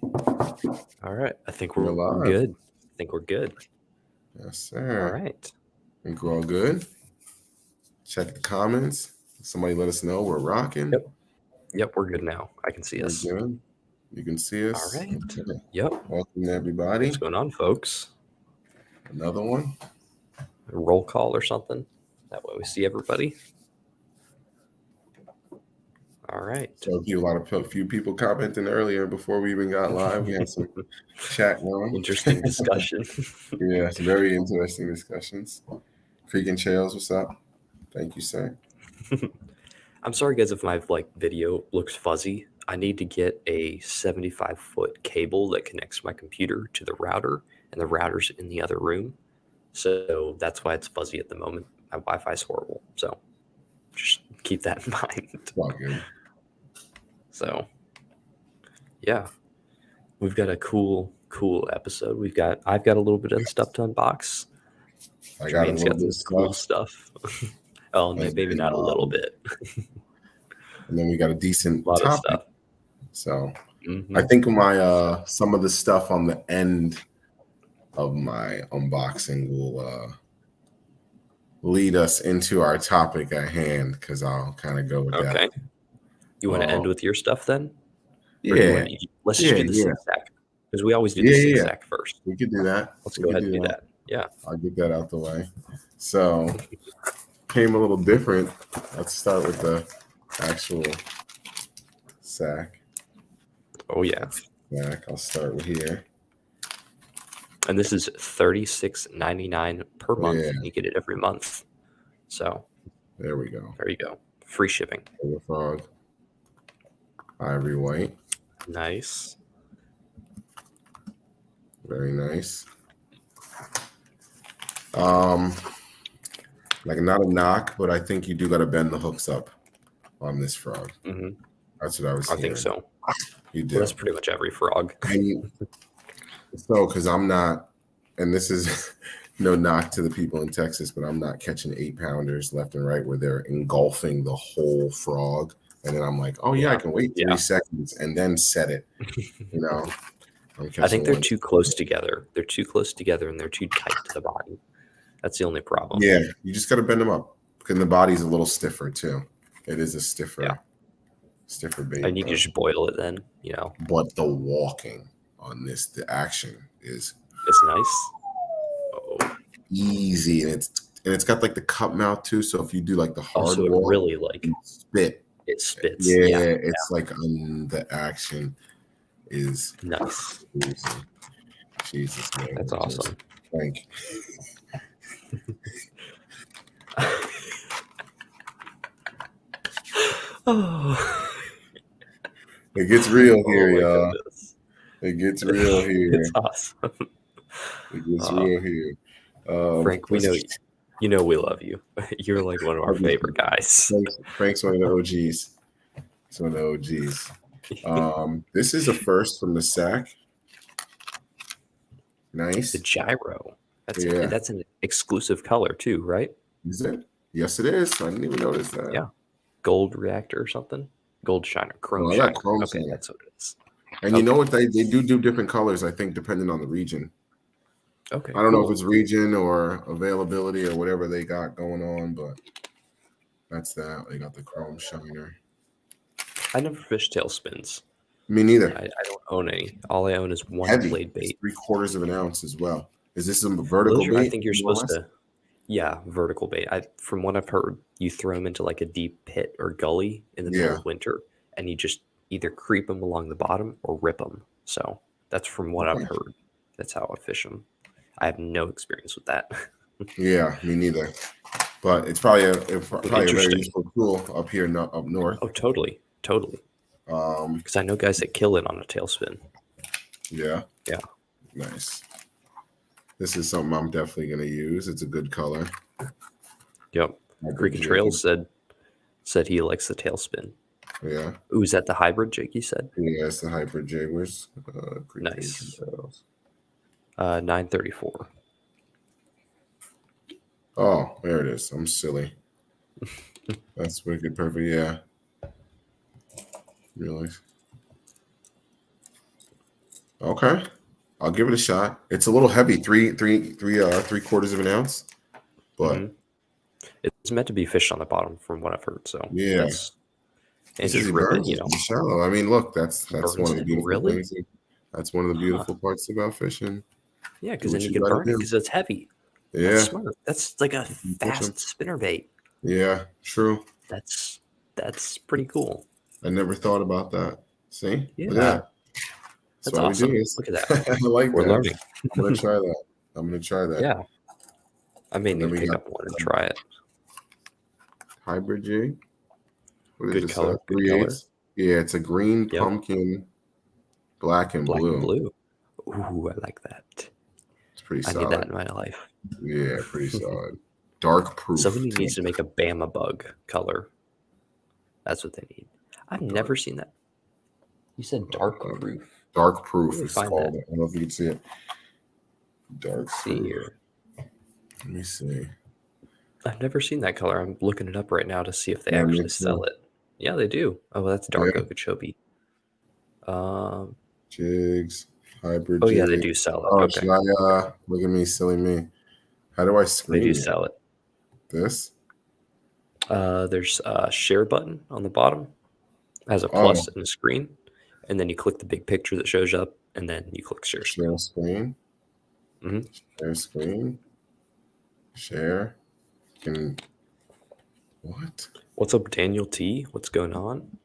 All right. I think We're we're live. good. I think we're good. Yes, All sir. right. Think we're all good. Check the comments. Somebody let us know we're rocking. Yep, we're good now. I can see We're us. good. You can see us. All right. Okay. Yep. Welcome everybody. What's going on, folks? Another one. A roll call or something. That way we see everybody. All right. So a few people commenting earlier before we even got live. We had some chat going. Interesting discussion. Yeah, some very interesting discussions. Freaking Trails, what's up? Thank you, sir. I'm sorry, guys, if my video looks fuzzy. I need to get a 75-foot cable that connects my computer to the router, and the router's in the other room. So that's why it's fuzzy at the moment. My Wi-Fi is horrible. So just keep that in mind. It's all good. So yeah, we've got a cool episode. I've got a little bit of stuff to unbox. I got a Jermaine's little got bit some of cool stuff. Oh, maybe not a little bit. And then we got a decent lot topic. of stuff. So I think my some of the stuff on the end of my unboxing will lead us into our topic at hand, because I'll kind of go with that. Okay. You want to end with your stuff then? Yeah. Let's just do the zigzag, because we always do the zigzag first. We could do that. Let's go ahead and do that. Yeah. I'll get that out the way. So came a little different. Let's start with the actual sack. Oh yeah. Sack. I'll start with here. And this is $36.99 per month. Yeah. You get it every month. So there we go. There you go. Free shipping. Silver Frog. Ivory White. Nice. Very nice. Like, not a knock, but I think you do got to bend the hooks up on this frog. Mm-hmm. That's what I was hearing. I think so. You do. Well, that's pretty much every frog. So, because I'm not, and this is no knock to the people in Texas, but I'm not catching 8-pounders left and right where they're engulfing the whole frog. And then I'm like, oh, yeah, I can wait 3 seconds and then set it. You know, I think they're too close together. They're too close together and they're too tight to the body. That's the only problem. Yeah, you just got to bend them up, because the body's a little stiffer too. It is a stiffer bait. And you can just boil it then, you know. But the walking on this, the action is nice. Easy, and it's got like the cup mouth too. So if you do like the hard walk, it really spit. It spits. Yeah, it's like the action is nice. Jesus, man. That's awesome. Thank you. Oh. It gets real here, y'all. It gets real here. It's awesome. It gets real here. Frank, we know you know we love you. You're like one of our favorite guys. Frank's one of the OGs. It's one of the OGs. This is a first from the sack. Nice. The gyro. That's an exclusive color too, right? Is it? Yes, it is. I didn't even notice that. Yeah. Gold reactor or something? Gold shiner. Chrome shiner. Okay, that's what it is. And you know what? They do different colors, I think, depending on the region. Okay. I don't know if it's region or availability or whatever they got going on, but that's that. They got the chrome shiner. I never fished tailspins. Me neither. I don't own any. All I own is one blade bait. 3/4 of an ounce as well. Is this some vertical bait? I think you're supposed to. Yeah, vertical bait. From what I've heard, you throw them into like a deep pit or gully in the middle of winter, and you just either creep them along the bottom or rip them. So that's from what I've heard. That's how I fish them. I have no experience with that. Yeah, me neither. But it's probably a very useful tool up here up north. Oh, totally. Because I know guys that kill it on a tailspin. Yeah. Yeah. Nice. This is something I'm definitely going to use. It's a good color. Yep. Creek Trails said he likes the tailspin. Yeah. Ooh, is that the hybrid jig you said? Yeah, it's the hybrid jig. Where's nice. 934. Oh, there it is. I'm silly. That's wicked perfect. Yeah. Really. Okay. I'll give it a shot. It's a little heavy, three quarters of an ounce. But Hmm. It's meant to be fished on the bottom, from what I've heard. So yeah, that's it and says just he rip it. burns You it know, in shallow. I mean, look, that's burns one of the it. beautiful Really? things. That's one of the Huh? beautiful parts about fishing. Yeah, Do because then what you you can got to burn it do. because it's heavy. That's Yeah. smart. That's like a You can catch 'em. fast spinner bait. Yeah, true. That's that's pretty cool. I never thought about that. See? Look at Yeah, that. That's that's why we do awesome. this. Look at that. I like We're that. learning. I'm gonna try that. I'm gonna try that. Yeah, I may And need then to we pick got up one and try it. hybrid jig. What is Good this? color. Good Three color. eighths. Yeah, it's a green Yep. pumpkin, black and Black and blue. blue. Ooh, I like that. It's pretty I need that solid. in my life. Yeah, pretty solid. Dark proof. Somebody too. needs to make a Bama bug color. That's what they need. I've never seen that. You said dark proof. Dark Where proof do we is find called. that? I don't know if you can see it. Dark Let's see proof. here. Let me see. I've never seen that color. I'm looking it up right now to see if they Yeah, me actually sell too. it. Yeah, they do. Oh, that's dark Yeah. Okeechobee. Um. Jigs, hybrid Oh yeah, they jig. do sell it. Oh, Okay, should I look at me, silly me. How do I they do screen it? sell it. This? There's a share button on the bottom. It has a Oh, plus and a screen, and then you click the big picture that shows up, and then you click share screen. share screen. Mhm. Share screen. Share. Can what? What's up, Daniel T? What's going on?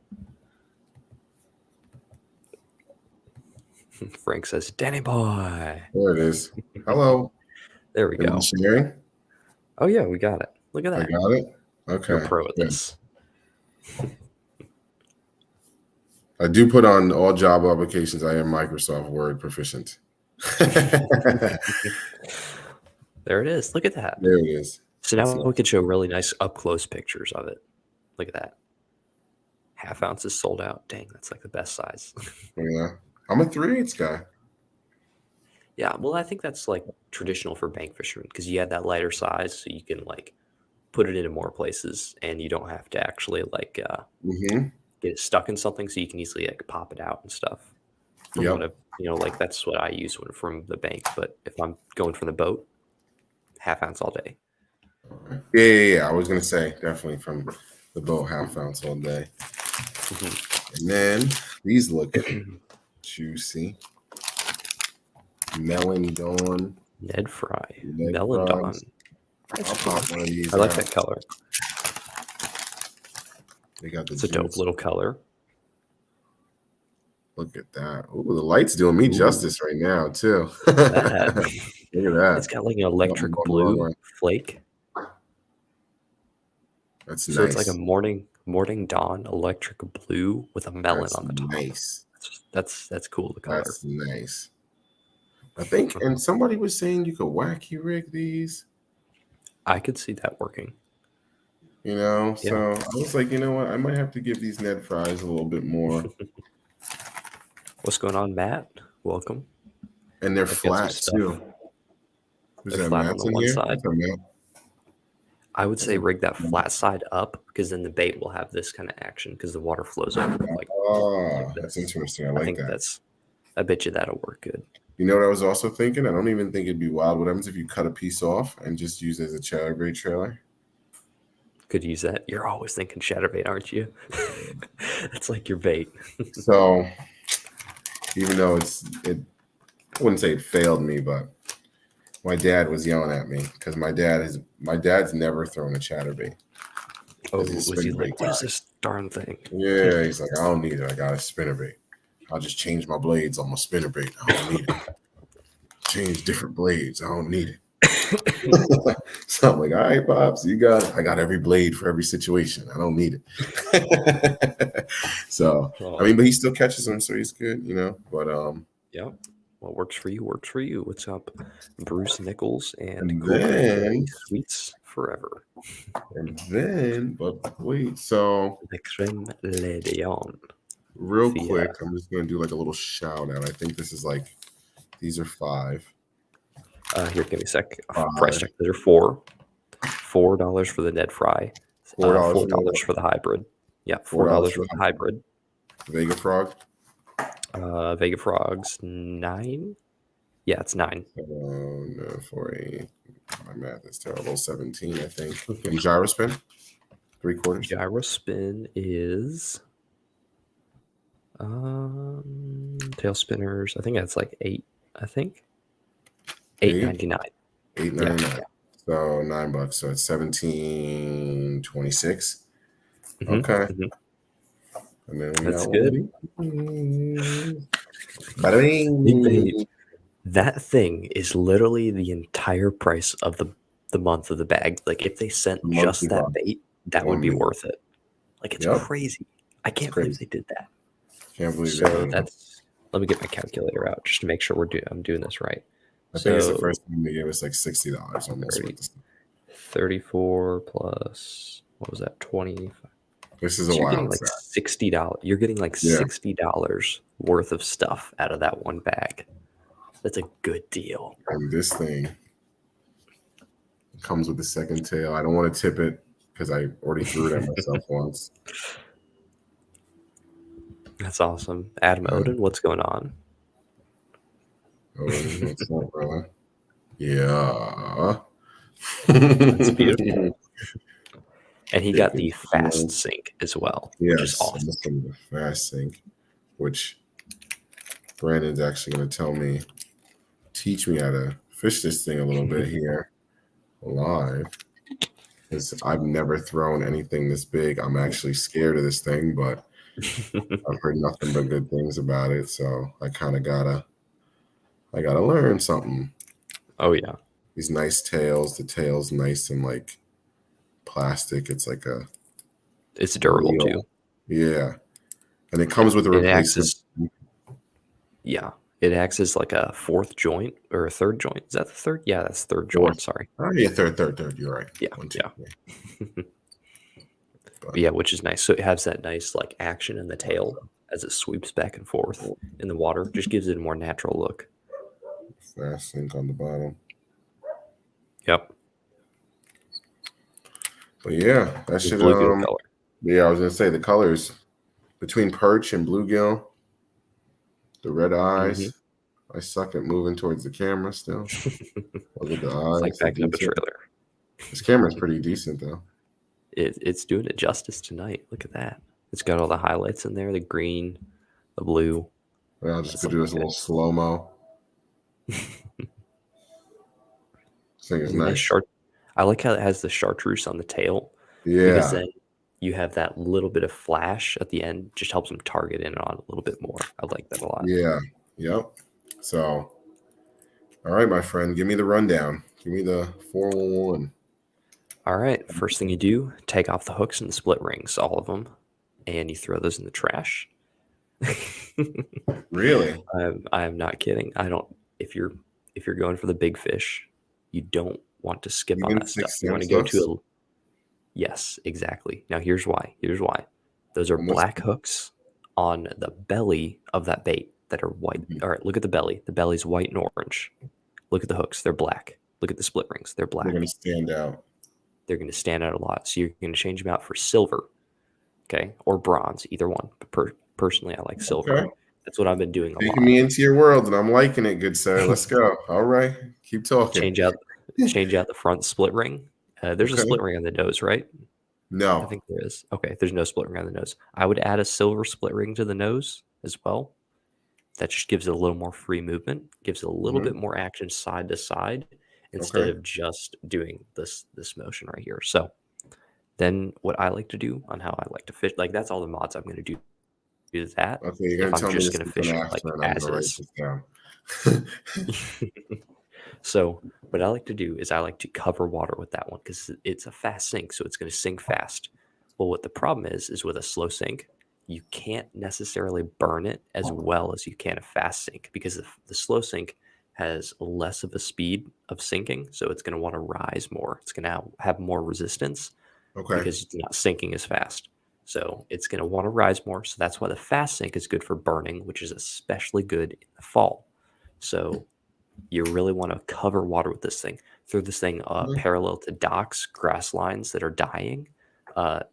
Frank says, Danny boy. There it is. Hello. There we Am I go. sharing? Oh yeah, we got it. Look at I that. got it. Okay. You're a pro at good. this. I do put on all job applications. I am Microsoft Word proficient. There There it is. Look at that. it is. So It's now we can show really nice up close pictures of it. Look at that. Half ounce is sold out. Dang, that's like the best size. yeah. I'm a 3/8 guy. Yeah, well, I think that's like traditional for bank fishermen because you have that lighter size, so you can like put it into more places, and you don't have to actually like Mm-hmm. get it stuck in something, so you can easily like pop it out and stuff. From Yep. what like that's what I use from the bank. But if I'm going from the boat, half ounce all day. Yeah. I was gonna say definitely from the boat, half ounce all day. Mhm. And then these look juicy. Melon Dawn. Ned Fry, Ned Melon Dawn. fries. That's I'll cool. pop one of these I like out. that color. They got the It's a dope juice. little color. Look at that. Ooh, the light's doing me Ooh. justice right now, too. That. Look at that. It's got like an electric going the wrong blue way. flake. That's So nice. it's like a morning dawn electric blue with a melon That's on the top. nice. That's cool. The color. That's nice. I think, and somebody was saying you could wacky rig these, I could see that working. you know. Yeah. So I was like, you know what? I might have to give these Ned fries a little bit more. What's going on, Matt? Welcome. And they're I've got some flat stuff. too. Is They're that flat on Matt's the in one here? side. Is that Matt? I would say rig that flat side up because then the bait will have this kind of action because the water flows over like Oh, this. that's interesting. I I like think that. I bet you that'll work good. You know what I was also thinking? I don't even think it'd be wild. What happens if you cut a piece off and just use it as a chatterbait trailer? Could use that. You're always thinking chatterbait, aren't you? That's like your bait. So even though I wouldn't say it failed me, but my dad was yelling at me because my dad's never thrown a chatterbait. Oh, He's a was he spinnerbait like, what is guy. this darn thing? Yeah, he's like, I don't need it. I got a spinnerbait. I'll just change my blades on my spinnerbait. I don't need it. Change different blades. I don't need it. So I'm like, all right, Pops, you got it. I got every blade for every situation. I don't need it. So I mean, but he still catches them, so he's good, you know. But yeah. What works for you works for you. What's up, Bruce Nichols and And Cool then- Sweets Forever. and then, but wait, so The creme le Dion. real The, quick, I'm just gonna do like a little shout out. I think this is like these are 5. Here, give me a sec. Five. Price check. Those are $4 for the Ned Fry. $4 $4 for the hybrid. Yeah, $4 $4 for the hybrid. Vega Frog. Vega Frogs 9. Yeah, it's 9. No, 40. My math is terrible. 17, I think. And gyrospin, 3/4. Gyro spin is tail spinners. I think that's like 8. I think $8.99. $8.99. Yeah. So $9. So it's 17.26. Mhm, Okay. mhm. And then we That's got good. Bada bing. Big bait. That thing is literally the entire price of the month of the bag. Like if they sent Monthly just that box. bait, that would be Only. worth it. Like it's Yep. crazy. I can't believe they did that. Can't believe So they did. that's. Let me get my calculator out just to make sure I'm doing this right. I think it's the So first time they gave us like $60 almost. 30. 34 plus what was that? 20. This is So a you're getting wild like set. $60. You're getting like Yeah. $60 worth of stuff out of that one bag. That's a good deal. And this thing comes with a second tail. I don't want to tip it because I already threw it at myself once. That's awesome. Adam Odin, what's going on? Odin, what's up, brother? Yeah. That's beautiful. And he got the Big fast deal. sync as well, which is Yes, awesome. this is the fast sync, which Brandon's actually going to teach me how to fish this thing a little bit here live. Because I've never thrown anything this big. I'm actually scared of this thing, but I've heard nothing but good things about it. So I kind of gotta learn something. Oh yeah. These nice tails. The tail's nice and like plastic. It's like It's durable real. too. Yeah. And it comes with a It acts replacement. it acts as like a fourth joint or a third joint. Is that the third? Yeah, that's third joint. Sorry. Oh, yeah, third. You're right. Yeah, 1, 2, yeah. 3. But yeah, which is nice. So it has that nice like action in the tail as it sweeps back and forth in the water. Just gives it a more natural look. Fast sync on the bottom. Yep. But yeah, that should Bluegill color. Yeah, I was gonna say the colors between perch and bluegill, the red eyes. I suck at moving towards the camera still. Look at the eyes. It's like backing up a trailer. This camera's pretty decent though. It's doing it justice tonight. Look at that. It's got all the highlights in there, the green, the blue. Yeah, I'll just do this little slow-mo. This thing is nice. I like how it has the chartreuse on the tail. Yeah. Because then you have that little bit of flash at the end. Just helps them target in on a little bit more. I like that a lot. Yeah. Yep. So, all right, my friend, give me the rundown. Give me the 411. All right. First thing you do, take off the hooks and the split rings, all of them, and you throw those in the trash. Really? I am not kidding. I don't. If you're going for the big fish, you don't want to skip on that stuff. You want to go to a. Yes, exactly. Now here's why. Those are black hooks on the belly of that bait that are white. All right, look at the belly. The belly's white and orange. Look at the hooks. They're black. Look at the split rings. They're black. They're going to stand out. They're going to stand out a lot. So you're going to change them out for silver, okay, or bronze, either one. But personally, I like silver. Okay. That's what I've been doing a lot. Taking me into your world, and I'm liking it, good sir. Let's go. All right, keep talking. Change out the front split ring. There's a split ring on the nose, right? No. I think there is. Okay, there's no split ring on the nose. I would add a silver split ring to the nose as well. That just gives it a little more free movement, gives it a little bit more action side to side instead of just doing this motion right here. So then what I like to do on how I like to fish, like that's all the mods I'm going to do that. Okay, you're going to tell me just going to fish it like as is. So what I like to do is I like to cover water with that one because it's a fast sink, so it's going to sink fast. Well, what the problem is with a slow sink, you can't necessarily burn it as well as you can a fast sink because the slow sink has less of a speed of sinking, so it's going to want to rise more. It's going to have more resistance because it's not sinking as fast. So it's going to want to rise more. So that's why the fast sink is good for burning, which is especially good in the fall. So you really want to cover water with this thing. Throw this thing parallel to docks, grass lines that are dying,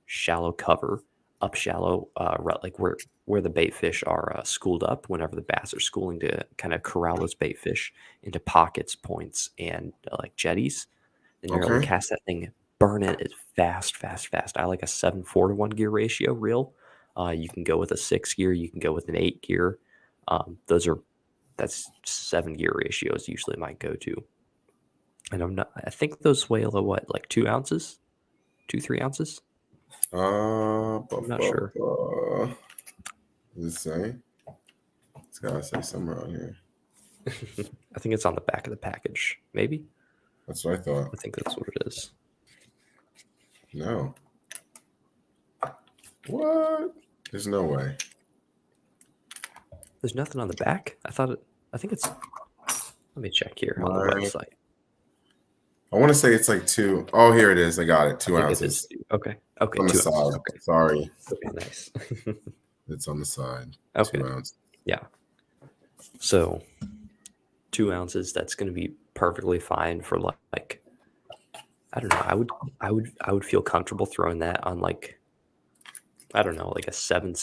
shallow cover, up shallow, like where where the bait fish are schooled up whenever the bass are schooling to kind of corral those bait fish into pockets, points, and like jetties. Then you're able to Okay. cast that thing, burn it as fast, fast, fast. I like a 7-4 to 1 gear ratio reel. You can go with a 6 gear, you can go with an 8 gear. That's 7 gear ratios usually my go to. And I think those weigh what, like 2 ounces, 2-3 ounces. I'm not sure. Does it say? It's gotta say somewhere on here. I think it's on the back of the package. Maybe. That's what I thought. I think that's what it is. No. What? There's no way. There's nothing on the back. I think it's. Let me check here on the Right. website. I want to say it's like 2. Oh, here it is. I got it. 2 I think it ounces. is 2. Okay. Okay. On the 2 side. ounces. Okay. Sorry. Okay. Nice. It's on the side. Okay. 2 ounces. Yeah. So 2 ounces. That's going to be perfectly fine for like. I don't know. I would feel comfortable throwing that on like. I don't know, like a 7,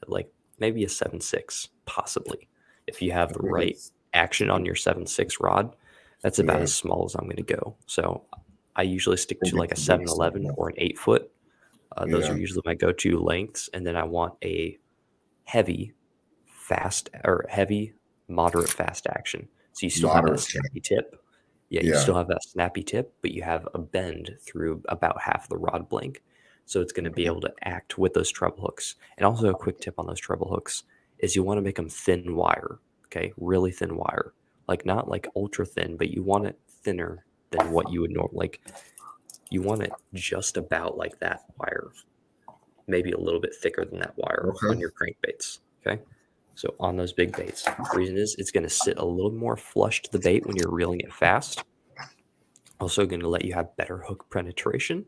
like maybe a 7.6, possibly. If you have the right action on your 7.6 rod, that's about as small as I'm going to go. So I usually stick to like a 7.11 or an 8 foot. Those are usually my go-to lengths. And then I want a heavy, moderate fast action. So you still have that snappy tip. Yeah, you still have that snappy tip, but you have a bend through about half the rod blank. So it's going to be able to act with those treble hooks. And also a quick tip on those treble hooks is you want to make them thin wire, okay? Really thin wire. Like not like ultra thin, but you want it thinner than what you would normally, like you want it just about like that wire. Maybe a little bit thicker than that wire on your crankbaits, okay? So on those big baits, the reason is it's going to sit a little more flush to the bait when you're reeling it fast. Also going to let you have better hook penetration.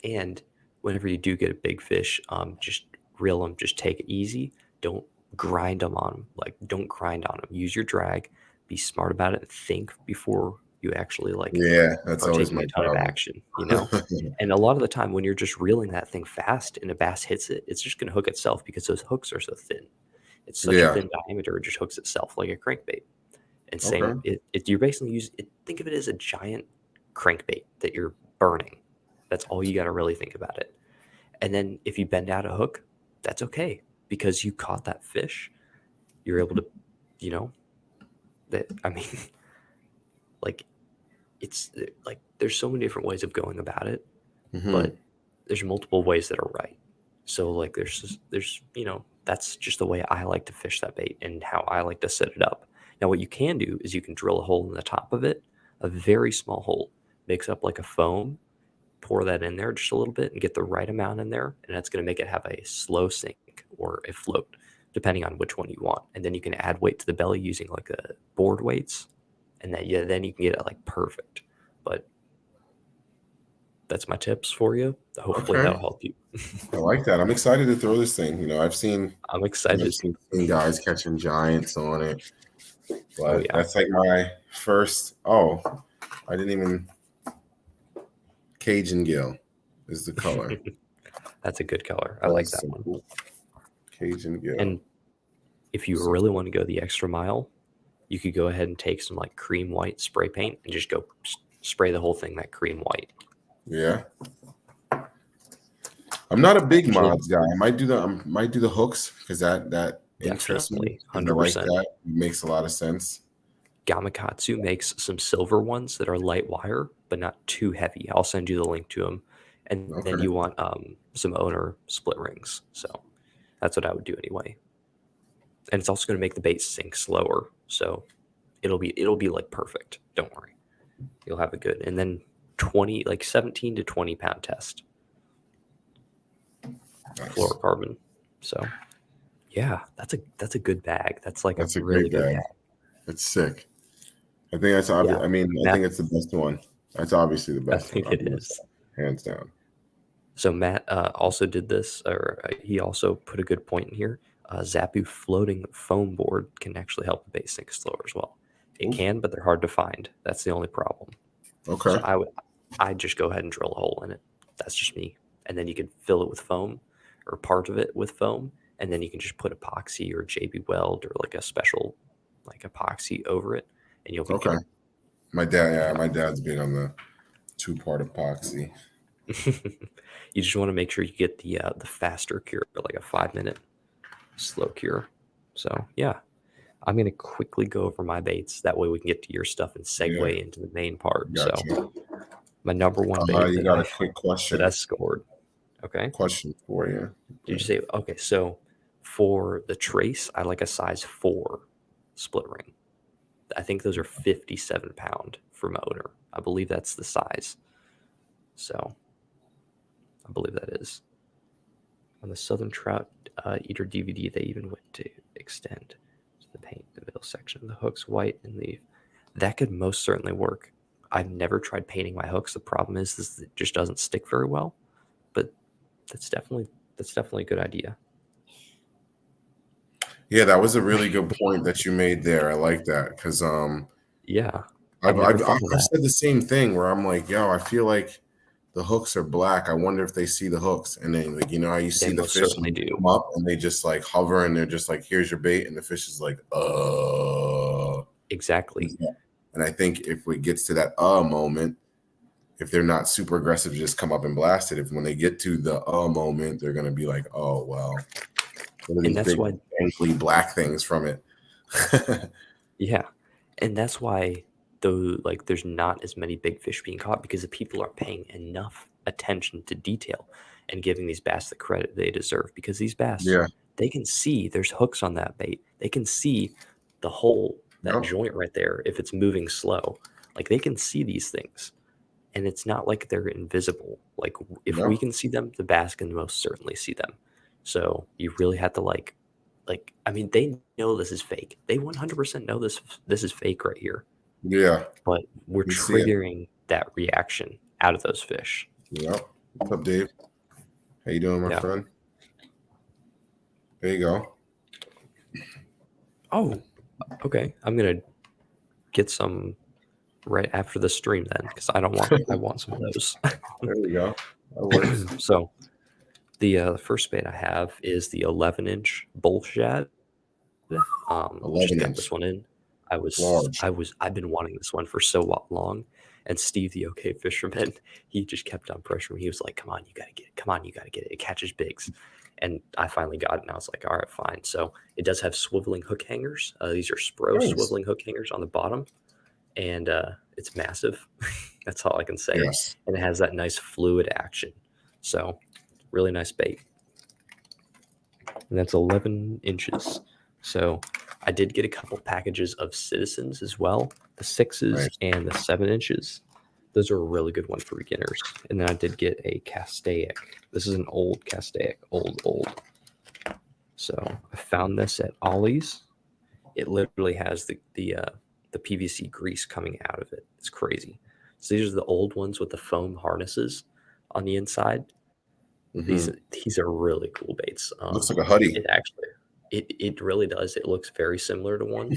And whenever you do get a big fish, just reel them, just take it easy. Don't grind them on them. Like, don't grind on them. Use your drag. Be smart about it. Think before you actually that's always my ton of action, you know? And a lot of the time when you're just reeling that thing fast and a bass hits it, it's just going to hook itself because those hooks are so thin. It's such a thin diameter, it just hooks itself like a crankbait. And same, you're basically think of it as a giant crankbait that you're burning. That's all you got to really think about it. And then if you bend out a hook, that's okay because you caught that fish. You're able to, like it's like there's so many different ways of going about it, but there's multiple ways that are right. So like there's that's just the way I like to fish that bait and how I like to set it up. Now what you can do is you can drill a hole in the top of it, a very small hole, mix up like a foam, pour that in there just a little bit and get the right amount in there, and that's going to make it have a slow sink or a float depending on which one you want. And then you can add weight to the belly using like a board weights, and then you can get it like perfect. But that's my tips for you. Hopefully that'll help you. I like that. I'm excited to throw this thing. I'm excited. I've seen guys catching giants on it, but that's like my first. I didn't even. Cajun gill is the color. That's a good color. I like that one. Cool. Cajun gill. And if you really want to go the extra mile, you could go ahead and take some like cream white spray paint and just go spray the whole thing that cream white. Yeah. I'm not a big mods guy. I might do the hooks because that interests me. 100%. Like that makes a lot of sense. Gamakatsu makes some silver ones that are light wire, but not too heavy. I'll send you the link to them. And then you want some owner split rings. So that's what I would do anyway. And it's also going to make the bait sink slower. So it'll be like perfect. Don't worry. You'll have it good. And then 17 to 20 pound test. Nice. Fluorocarbon. So yeah, that's a good bag. That's like a really good bag. It's sick. I think that's obvious. I mean, I think it's the best one. That's obviously the best. I think it is, hands down. So Matt also did this, or he also put a good point in here. Zappu floating foam board can actually help the bait sink slower as well. It can, but they're hard to find. That's the only problem. Okay. So I'd just go ahead and drill a hole in it. That's just me. And then you could fill it with foam, or part of it with foam, and then you can just put epoxy or JB Weld or like a special like epoxy over it, and you'll be Okay. good. My dad's big on the 2-part epoxy. You just want to make sure you get the faster cure, like a 5-minute slow cure. So yeah, I'm gonna quickly go over my baits. That way we can get to your stuff and segue into the main part. Gotcha. So my number one bait You got a quick question. that I scored. Okay. Question for you. Did you say okay? So for the trace, I like a size 4 split ring. I think those are 57 pound for motor. I believe that's the size. So I believe that is. On the Southern Trout Eater DVD, they even went to extend to the paint the middle section. The hook's white and leaf. That could most certainly work. I've never tried painting my hooks. The problem is it just doesn't stick very well. But that's definitely a good idea. Yeah, that was a really good point that you made there. I like that because yeah, I've said the same thing where I'm like, yo, I feel like the hooks are black. I wonder if they see the hooks, and then like how you see the fish come up and they just like hover and they're just like, here's your bait, and the fish is like, exactly. And I think if it gets to that moment, if they're not super aggressive, just come up and blast it. If when they get to the moment, they're gonna be like, oh well. And that's why ankly black things from it. Yeah, and that's why there's not as many big fish being caught because the people aren't paying enough attention to detail and giving these bass the credit they deserve. Because these bass, they can see there's hooks on that bait. They can see the hole, that joint right there. If it's moving slow, like they can see these things, and it's not like they're invisible. Like if we can see them, the bass can most certainly see them. So you really have to I mean, they know this is fake. They 100% know this is fake right here. Yeah. But we're triggering that reaction out of those fish. Yep. What's up, Dave? How you doing, my friend? There you go. Oh, okay. I'm gonna get some right after the stream then, because I want some of those. There we go. That works. So the first bait I have is the 11-inch bull shad. 11 got this one in. I've been wanting this one for so long, and Steve, the OK fisherman, he just kept on pressuring me. He was like, "Come on, you gotta get it. Come on, you gotta get it. It catches bigs." And I finally got it, and I was like, "All right, fine." So it does have swiveling hook hangers. These are Spro swiveling hook hangers on the bottom, and it's massive. That's all I can say. Yes. And it has that nice fluid action. So really nice bait. And that's 11 inches. So I did get a couple packages of Citizens as well, the 6s and the 7 inches. Those are a really good one for beginners. And then I did get a Castaic. This is an old Castaic, old. So I found this at Ollie's. It literally has the PVC grease coming out of it. It's crazy. So these are the old ones with the foam harnesses on the inside. Mm-hmm. These are really cool baits. Looks like a hoodie. It really does. It looks very similar to one.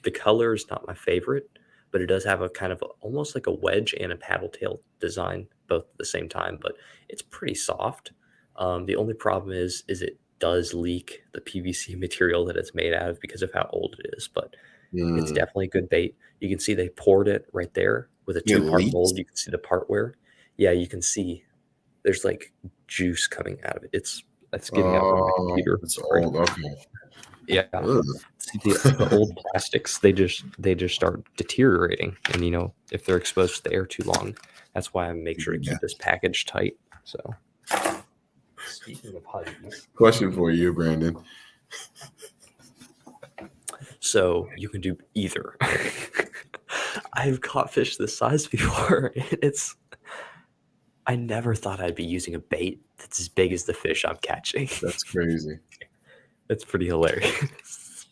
The color is not my favorite, but it does have a kind of almost like a wedge and a paddle tail design both at the same time, but it's pretty soft. The only problem is it does leak the PVC material that it's made out of because of how old it is, but it's definitely a good bait. You can see they poured it right there with a 2-part mold. You can see the part where, you can see there's like juice coming out of it. That's getting out of my computer. It's old. Okay. Yeah. See, the old plastics, they just start deteriorating, and if they're exposed to the air too long, that's why I make sure to keep this package tight. So, speaking of huddies, question for you, Brandon. So you can do either. I've caught fish this size before. I never thought I'd be using a bait that's as big as the fish I'm catching. That's crazy. It's pretty hilarious.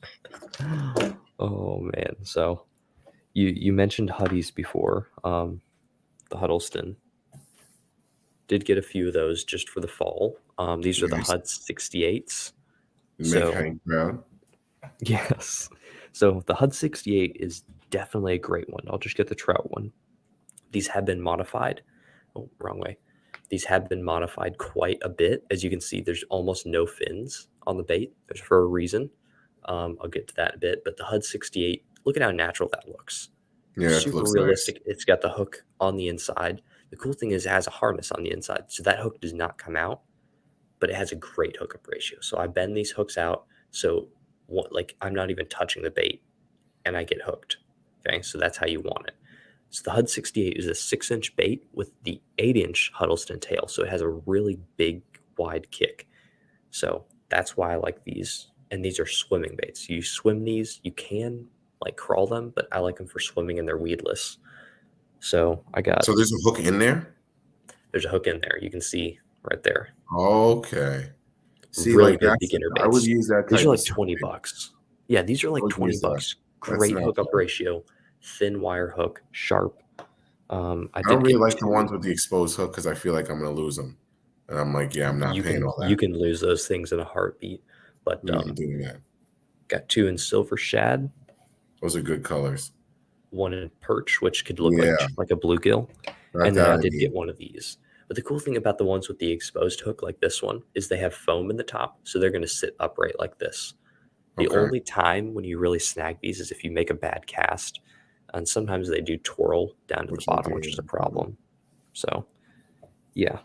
Oh man. So you mentioned Huddies before. The Huddleston. Did get a few of those just for the fall. These are the Hud 68s. Hank proud. Yes. So the Hud 68 is definitely a great one. I'll just get the trout one. These have been modified. Oh, wrong way. These have been modified quite a bit. As you can see, there's almost no fins on the bait. There's for a reason. I'll get to that in a bit. But the HUD 68, look at how natural that looks. Yeah, it Super looks nice. realistic. It's got the hook on the inside. The cool thing is it has a harness on the inside. So that hook does not come out, but it has a great hookup ratio. So I bend these hooks out. So like I'm not even touching the bait and I get hooked. Okay, so that's how you want it. So the HUD 68 is a 6-inch bait with the 8-inch Huddleston tail. So it has a really big, wide kick. So that's why I like these. And these are swimming baits. You swim these, you can like crawl them, but I like them for swimming and they're weedless. So I got. So there's a hook in there? There's a hook in there. You can see right there. Okay. See, really like good that's, beginner I would baits. use that. These Type are of like 20 bait. bucks. Yeah, these are like would 20 use that. bucks. That's Great not hookup bad. ratio, thin wire hook, sharp. I I did don't really get like the two. ones with the exposed hook because I feel like I'm gonna lose them, and I'm like, yeah, I'm not paying all that. You can lose those things in a heartbeat. But I'm not doing that. got 2 in silver shad, Those are good colors. 1 in perch, which could look Yeah. like a bluegill. That, And then I that did need. get one of these. But the cool thing about the ones with the exposed hook like this one is they have foam in the top, so they're going to sit upright like this. The Okay. only time when you really snag these is if you make a bad cast, and sometimes they do twirl down to Which the I bottom, do. which is a problem. So, yeah.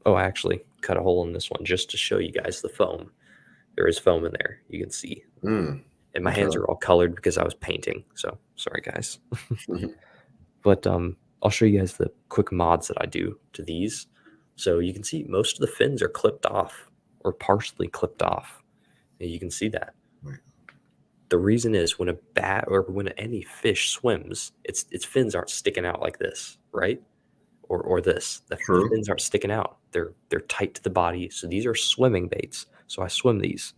Oh, I actually cut a hole in this one just to show you guys the foam. There is foam in there. You can see. Mm. And my hands Okay. are all colored because I was painting. So, sorry, guys. But I'll show you guys the quick mods that I do to these. So you can see most of the fins are clipped off or partially clipped off. And you can see that. Right. The reason is when a bat or when any fish swims, its fins aren't sticking out like this, right? Or this. The True. fins aren't sticking out. They're tight to the body. So these are swimming baits. So I swim these.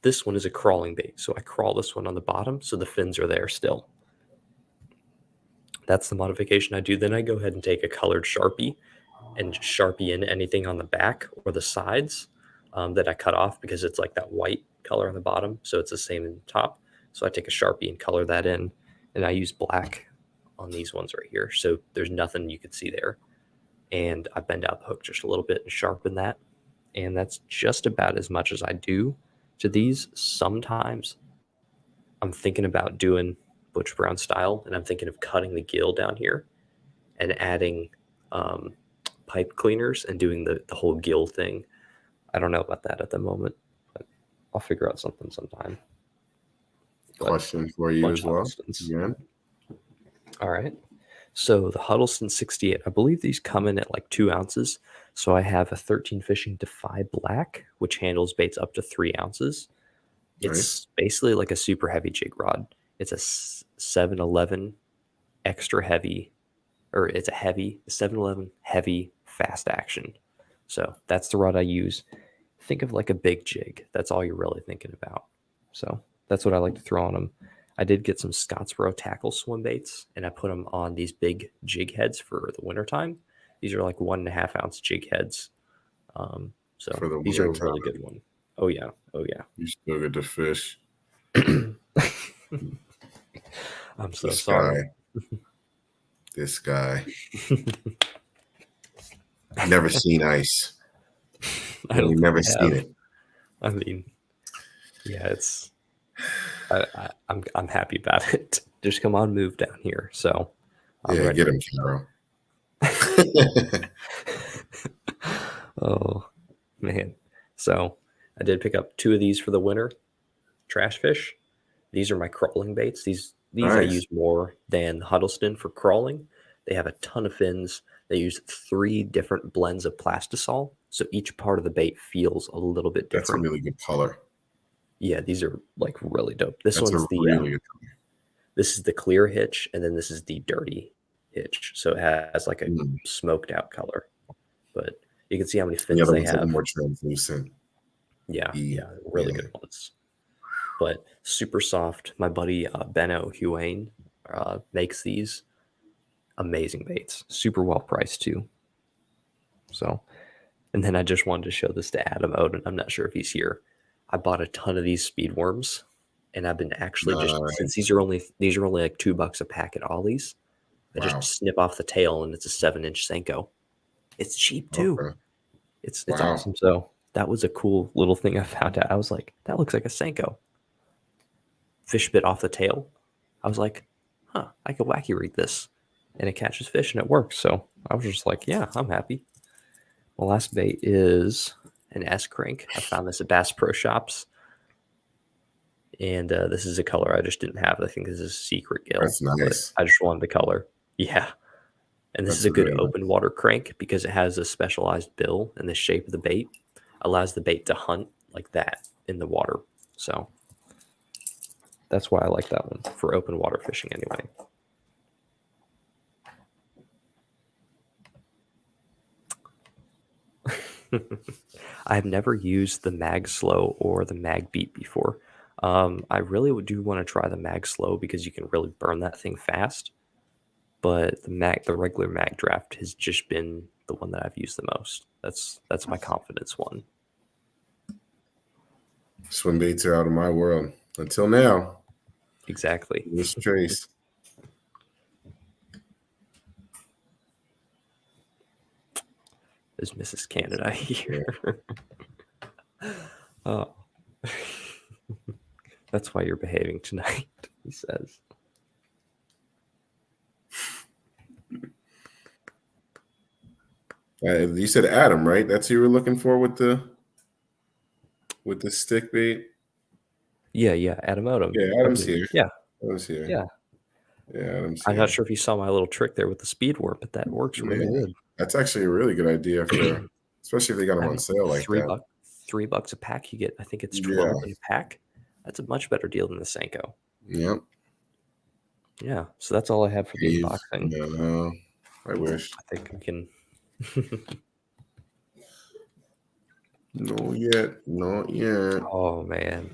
This one is a crawling bait. So I crawl this one on the bottom so the fins are there still. That's the modification I do. Then I go ahead and take a colored Sharpie and Sharpie in anything on the back or the sides that I cut off because it's like that white color on the bottom. So it's the same in the top. So I take a Sharpie and color that in. And I use black on these ones right here. So there's nothing you can see there. And I bend out the hook just a little bit and sharpen that. And that's just about as much as I do to these. Sometimes I'm thinking about doing Butch Brown style, and I'm thinking of cutting the gill down here and adding pipe cleaners and doing the whole gill thing. I don't know about that at the moment, but I'll figure out something sometime. But Question for you bunch as of well. Huddlestons. Yeah. All right. So the Huddleston 68, I believe these come in at like 2 ounces. So I have a 13 Fishing Defy Black, which handles baits up to 3 ounces. It's Nice. basically like a super heavy jig rod. It's a 711 extra heavy, or it's a heavy 711 heavy fast action. So that's the rod I use. Think of like a big jig. That's all you're really thinking about. So that's what I like to throw on them. I did get some Scottsboro tackle swim baits, and I put them on these big jig heads for the wintertime. These are like 1.5 ounce jig heads. So For the these are a wintertime. really good one. Oh yeah. Oh yeah. You still get the fish. I'm so This sorry. guy. This guy. Never seen ice. I don't You've think never I seen have. it. I mean, yeah, it's. I'm happy about it. Just come on, move down here. So I'm Yeah, ready. get him, Carol. Oh man. So I did pick up 2 of these for the winter. Trash fish. These are my crawling baits. These I Nice. use more than Huddleston for crawling. They have a ton of fins. They use 3 different blends of plastisol. So each part of the bait feels a little bit That's a different. really good color. Yeah, these are like really dope. This That's a one's the really good color. this is the clear hitch, and then this is the dirty hitch. So it has like a Mm. smoked out color. But you can see how many The fins other they one's a little have. more translucent. Yeah, Yeah, really yeah. good ones. But super soft. My buddy Benno Huane makes these amazing baits. Super well priced too. So, and then I just wanted to show this to Adam Odin. I'm not sure if he's here. I bought a ton of these speed worms, and I've been actually just since these are only like $2 a pack at Ollie's. I Wow. just snip off the tail, and it's a 7-inch Senko. It's cheap too. Okay. It's Wow. awesome. So that was a cool little thing I found out. I was like, that looks like a Senko. Fish bit off the tail. I was like, huh, I could wacky rig this. And it catches fish and it works. So I was just like, yeah, I'm happy. My last bait is an S crank. I found this at Bass Pro Shops. And this is a color I just didn't have. I think this is Secret Gill. That's But nice. I just wanted the color. Yeah. And this That's is a good really nice. open water crank because it has a specialized bill and the shape of the bait allows the bait to hunt like that in the water. So that's why I like that one for open water fishing anyway. I've never used the Mag Slow or the Mag Beat before. I really do want to try the Mag Slow because you can really burn that thing fast. But the regular Mag Draft has just been the one that I've used the most. That's my confidence one. Swim baits are out of my world until now. Exactly. This Trace. There's Mrs. Canada here. Oh. That's why you're behaving tonight, he says. You said Adam, right? That's who you were looking for with the stick bait. Yeah, Adam Odom. Yeah, Adam's here. Yeah, Adam's here. yeah. Adam's I'm here. not sure if you saw my little trick there with the speed warp, but that works really good. That's actually a really good idea for, especially if they got them on sale like that. $3 a pack. You get, I think it's 12 in a pack. That's a much better deal than the Senko. Yep. Yeah. So that's all I have for the unboxing. No, I wish. I think we can. Not yet. Oh man.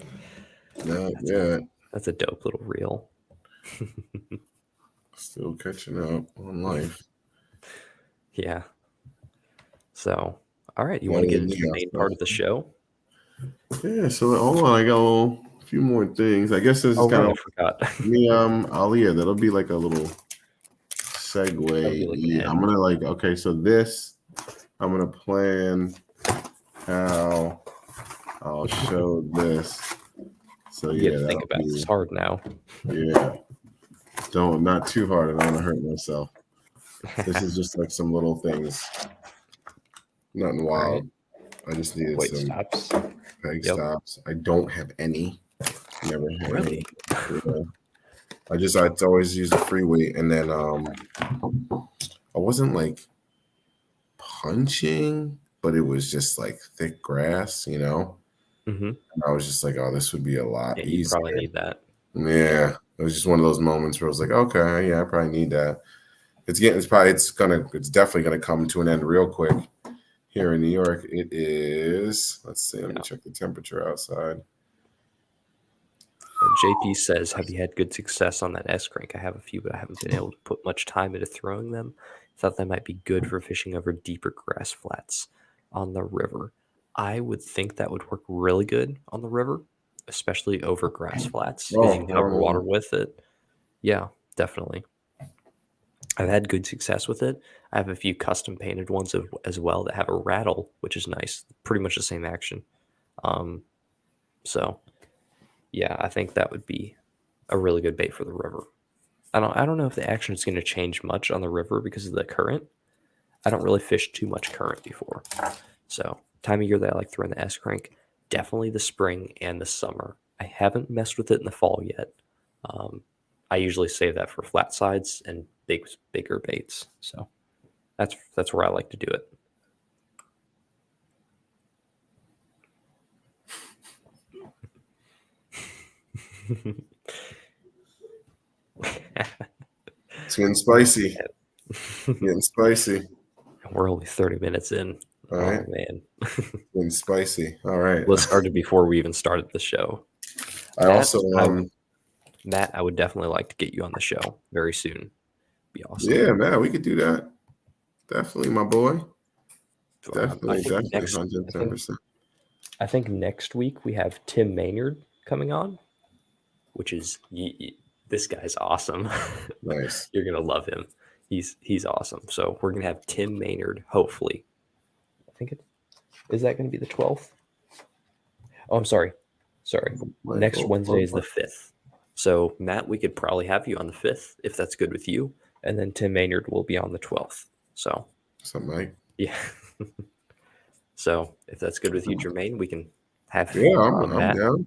Not yet. That's a dope little reel. Still catching up on life. Yeah. So, all right. You want to get into the main part of the show? Yeah. So hold on. I got a few more things. I guess this is kind of. I forgot. Yeah, that'll be like a little segue. Like I'm gonna okay. So this, I'm gonna plan how I'll show this. So you have to think about it. It's hard now. Yeah. Not too hard. I don't want to hurt myself. This is just like some little things. Nothing wild. Right. I just needed Weight some stops. peg stops. I don't have any. Never had really. Any. I always use the free weight, and then I wasn't like punching, but it was just like thick grass, you know. Mm-hmm. And I was just like, oh, this would be a lot easier. You probably need that. Yeah, it was just one of those moments where I was like, okay, yeah, I probably need that. It's definitely gonna come to an end real quick. Here in New York, it is. Let's see. Let me check the temperature outside. JP says, have you had good success on that S crank? I have a few, but I haven't been able to put much time into throwing them. Thought that might be good for fishing over deeper grass flats on the river. I would think that would work really good on the river, especially over grass flats, because you can cover water with it. Yeah, definitely. I've had good success with it. I have a few custom painted ones as well that have a rattle, which is nice. Pretty much the same action. So yeah, I think that would be a really good bait for the river. I don't know if the action is going to change much on the river because of the current. I don't really fish too much current before. So time of year that I like throwing the S crank, definitely the spring and the summer. I haven't messed with it in the fall yet. I usually save that for flat sides and bigger baits. So that's where I like to do it. It's getting spicy. Getting spicy. We're only 30 minutes in. All right. Oh man. Getting spicy. All right. Let's start it before we even started the show. Matt, I would definitely like to get you on the show very soon. Be awesome. Yeah, man, we could do that. Definitely, my boy. Definitely. 110%. I think next week we have Tim Maynard coming on, which is this guy's awesome. Nice. You're gonna love him. He's awesome. So we're gonna have Tim Maynard. Hopefully, I think it is that going to be the 12th. Oh, I'm sorry. Next Wednesday is the 5th. So Matt, we could probably have you on the 5th if that's good with you, and then Tim Maynard will be on the 12th. So Something like. yeah. So if that's good with you, Jermaine, we can have Yeah, I'm Matt. down.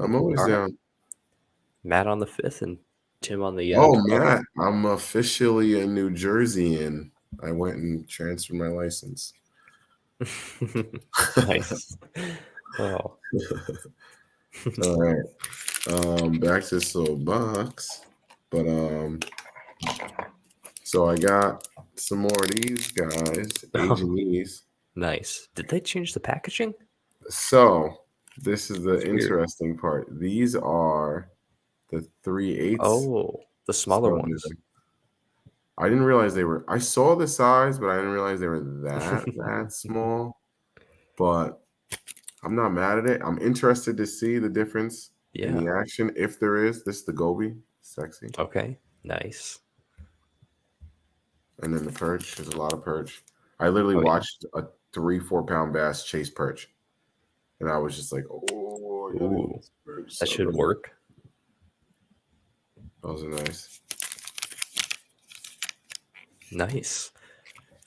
I'm always all right, down. Matt on the 5th and Tim on the Oh, 12th. Matt, I'm officially a New Jerseyan. I went and transferred my license. Nice. Oh, All right. Back to Soul Box. But so I got some more of these guys, H&Es. nice. Did they change the packaging? So this is the That's weird. interesting part. These are the 3/8. Oh, the smaller ones. I didn't realize they were. I saw the size, but I didn't realize they were that small. But I'm not mad at it. I'm interested to see the difference in the action, if there is. This is the Gobi, sexy. Okay, nice. And then the perch. There's a lot of perch. I literally watched a 3-4 pound bass chase perch, and I was just like, "Oh, ooh, that should work." Those are nice. Nice.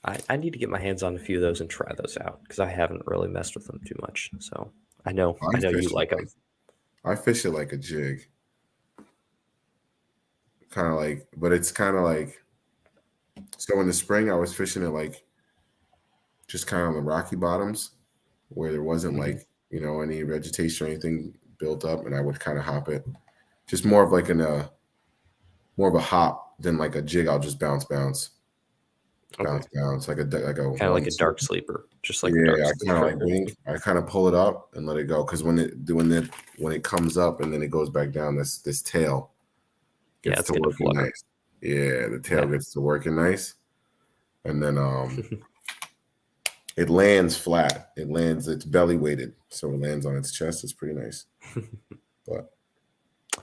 I need to get my hands on a few of those and try those out because I haven't really messed with them too much. So I know you like them. I fish it like a jig. Kind of like, but it's kind of like, so in the spring I was fishing it like just kind of on the rocky bottoms where there wasn't like, any vegetation or anything built up, and I would kind of hop it. Just more of like more of a hop than like a jig. I'll just bounce, bounce, like a kind of like a dark sleeper, just like I kind of like wing. I kind of pull it up and let it go, because when it comes up and then it goes back down, this tail gets to working nice. Yeah, the tail gets to working nice, and then it lands flat. It's belly weighted, so it lands on its chest. It's pretty nice. But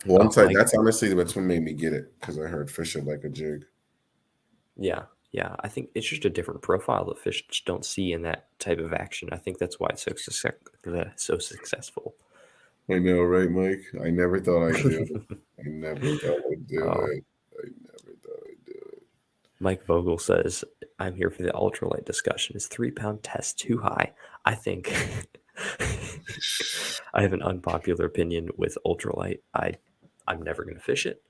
that's honestly what's what made me get it, because I heard fish it like a jig. Yeah. I think it's just a different profile that fish just don't see in that type of action. I think that's why it's so successful. I know, right, Mike? I never thought I'd do it. I never thought I'd do it. Mike Vogel says, "I'm here for the ultralight discussion. Is 3-pound test too high?" I think I have an unpopular opinion with ultralight. I'm never going to fish it,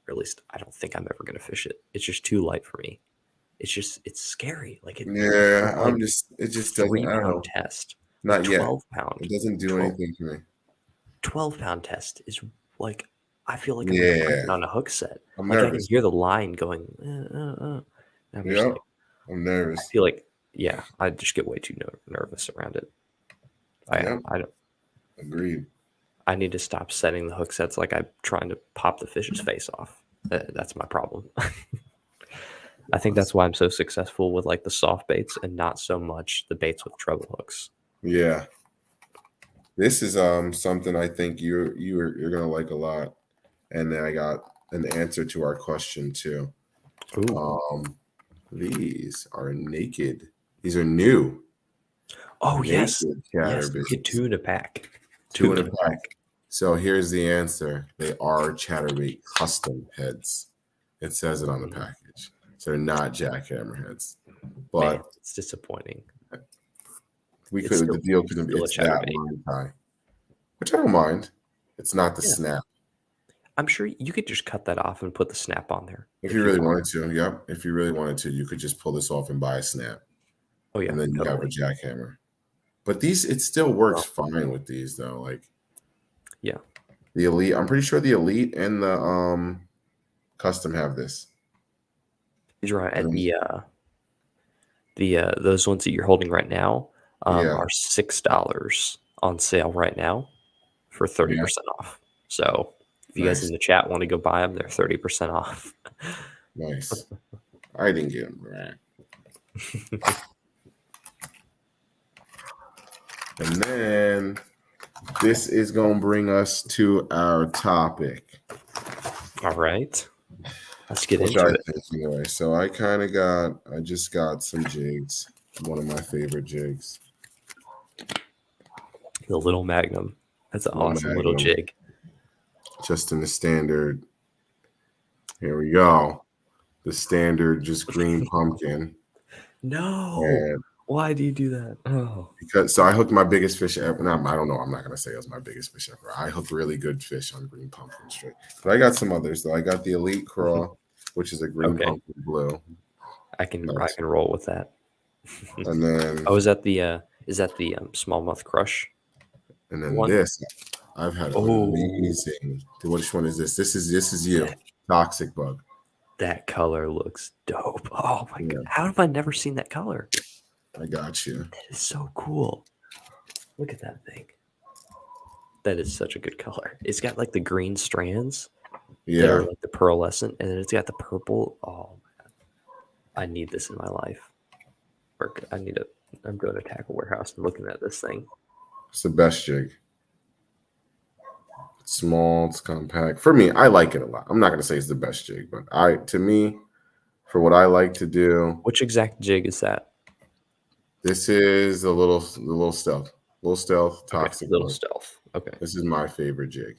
or at least I don't think I'm ever going to fish it. It's just too light for me. It's scary. Like it. Yeah, it just doesn't. 3-pound test. Not 12 yet. pound. It doesn't do anything to me. 12-pound test is like, I feel like I'm on a hook set. I'm like nervous. I can hear the line going. I'm just like, I'm nervous. I feel like, I just get way too nervous around it. I don't. Agreed. I need to stop setting the hook sets like I'm trying to pop the fish's face off. That's my problem. I think that's why I'm so successful with like the soft baits and not so much the baits with treble hooks. Yeah. This is something I think you're gonna like a lot, and then I got an answer to our question too. Ooh. These are naked. These are new. Oh yes, chatterbaits. Get 2 in a pack. 2 in a pack. So here's the answer. They are chatterbait custom heads. It says it on the package. So they're not jackhammer heads. But man, it's disappointing. The deal could be it's that line tie, which I don't mind. It's not the snap. I'm sure you could just cut that off and put the snap on there. If you really wanted to, yep. If you really wanted to, you could just pull this off and buy a snap. Oh yeah. And then you have a jackhammer. But it still works fine with these though. Like, yeah. The Elite, I'm pretty sure the Elite and the Custom have this. He's right. And the those ones that you're holding right now are $6 on sale right now for 30% off. So if you guys in the chat want to go buy them, they're 30% off. Nice. I didn't get them. And then this is going to bring us to our topic. All right. Let's get Which into I it. think anyway. So I just got some jigs. One of my favorite jigs. The little Magnum. That's an Little awesome little Magnum. jig. Just in the standard. Here we go. The standard, just green pumpkin. No. And Why do you do that? Oh. because so I hooked my biggest fish ever. No, I don't know. I'm not gonna say it was my biggest fish ever. I hooked really good fish on green pumpkin straight. But I got some others though. I got the Elite Craw, which is a green Okay. pumpkin blue. I can Nice. roll with that. And then Oh, is that the smallmouth crush? one? this. I've had Oh. amazing. Which one is this? This is you. Toxic Bug. That color looks dope. Oh my Yeah. god. How have I never seen that color? I got you. That is so cool. Look at that thing. That is such a good color. It's got like the green strands that are Yeah. like the pearlescent, and then it's got the purple. Oh man. I need this in my life. I'm going to Tackle Warehouse and looking at this thing. It's the best jig. It's small, it's compact. For me, I like it a lot. I'm not gonna say it's the best jig, but to me, for what I like to do, Which exact jig is that? this is the little stealth. Little stealth, toxic. Little Bug. stealth. Okay. This is my favorite jig.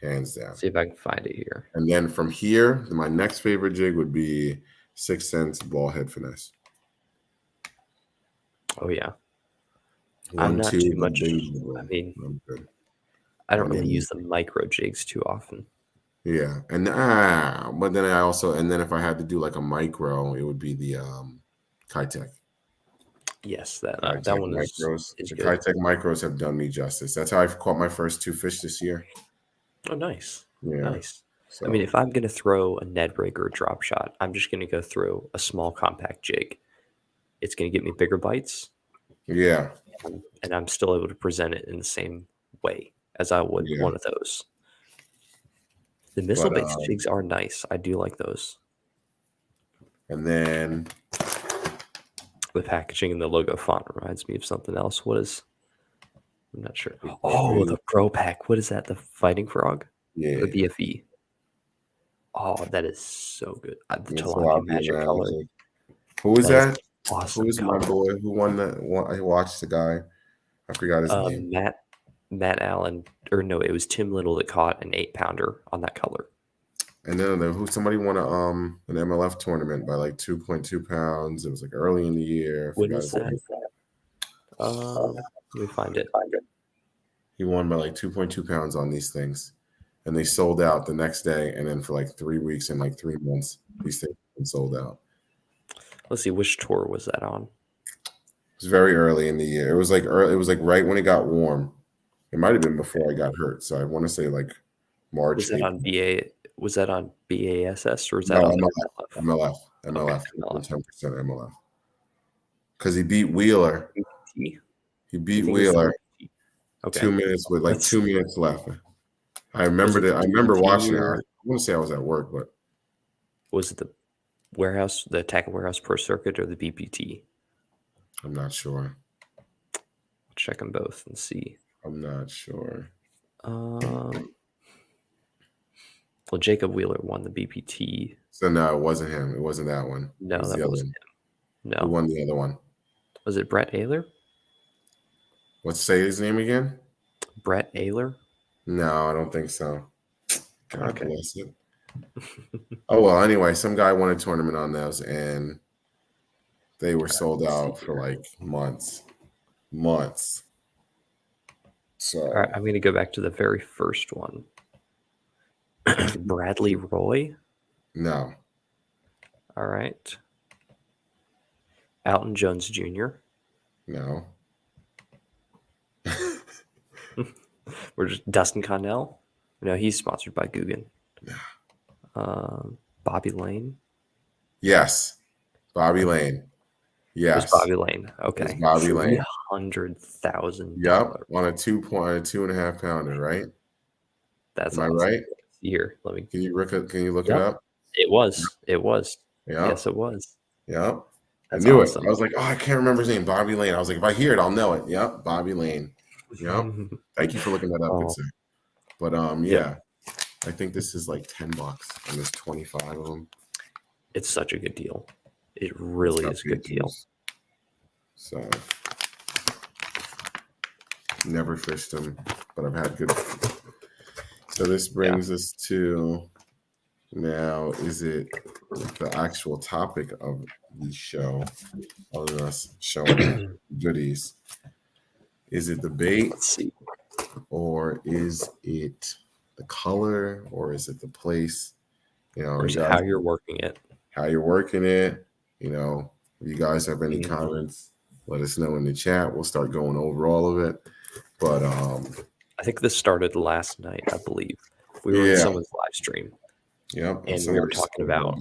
Hands down. See if I can find it here. And then from here, my next favorite jig would be 6th Sense Ball Head Finesse. Oh yeah. One, I'm not two, too much. baby. I mean, I'm good. I don't really use the micro jigs too often. Yeah, and but then if I had to do like a micro, it would be the Kitech. Yes, that Kitech one micros. is The good. Kitech micros have done me justice. That's how I've caught my first 2 fish this year. Oh, nice. Yeah. Nice. So, I mean, if I'm gonna throw a Ned rig or a drop shot, I'm just gonna go through a small compact jig. It's gonna get me bigger bites. yeah, And I'm still able to present it in the same way as I would one of those. The missile-based jigs are nice. I do like those. And then The packaging and the logo font reminds me of something else. What is? I'm not sure. Oh, the Pro Pack. What is that? The Fighting Frog? yeah, The BFE. Oh, that is so good. The Yeah, so tilapia I'll be magic around, color. like, who is that? Awesome. Who is my boy? Who won that? I watched the guy. I forgot his name. Matt Allen, or no, it was Tim Little that caught an 8-pounder on that color. And then somebody won an MLF tournament by like 2.2 pounds. It was like early in the year. When is that? Let me find it. He won by like 2.2 pounds on these things, and they sold out the next day. And then for like 3 weeks and like 3 months, these things have been sold out. Let's see, which tour was that on? It was very early in the year. It was like early. It was like right when it got warm. It might have been before I got hurt. So I want to say like March. Was that on BA? Was that on BASS or was that No, on MLF? MLF. 10% MLF. Because he beat Wheeler. He beat Wheeler. Okay. 2 minutes with like 2 minutes left. I remembered it. I remember watching it. I want to say I was at work, but was it the warehouse, the Tackle Warehouse Pro Circuit, or the BPT? I'm not sure. Check them both and see. I'm not sure. Well, Jacob Wheeler won the BPT. So no, it wasn't him. It wasn't that one. No, that wasn't him. No. Who won the other one? Was it Brett Ayler? Let's say his name again. Brett Ayler? No, I don't think so. God bless it. Oh well. Anyway, some guy won a tournament on those, and they were sold out for like months. So all right, I'm going to go back to the very first one. Bradley Roy? No. All right. Alton Jones Jr. No. We're just Dustin Connell. No, he's sponsored by Guggen. Bobby Lane. Yes. Bobby Lane. Yes. It was Bobby Lane. Okay. It was Bobby Lane. 300,000. Yep. On a 2.5 pounder, right? That's Am awesome. I right? Here, let me. Can you look it up? It was. It was. Yeah. Yes, it was. Yep. That's I knew awesome. it. I was like, oh, I can't remember his name. Bobby Lane. I was like, if I hear it, I'll know it. Yep. Bobby Lane. Yep. Thank you for looking that up, good sir. But yeah. I think this is like $10, and there's 25 of them. It's such a good deal. It really is a good deal. So never fished them, but I've had good. So this brings us to now. Is it the actual topic of the show? Other than us showing goodies, is it the bait, Let's see. or is it the color, or is it the place? You know, Or is it how you're working it? How you're working it. You know, if you guys have any comments, let us know in the chat. We'll start going over all of it. But I think this started last night, I believe. We were in someone's live stream. Yep. And we were talking about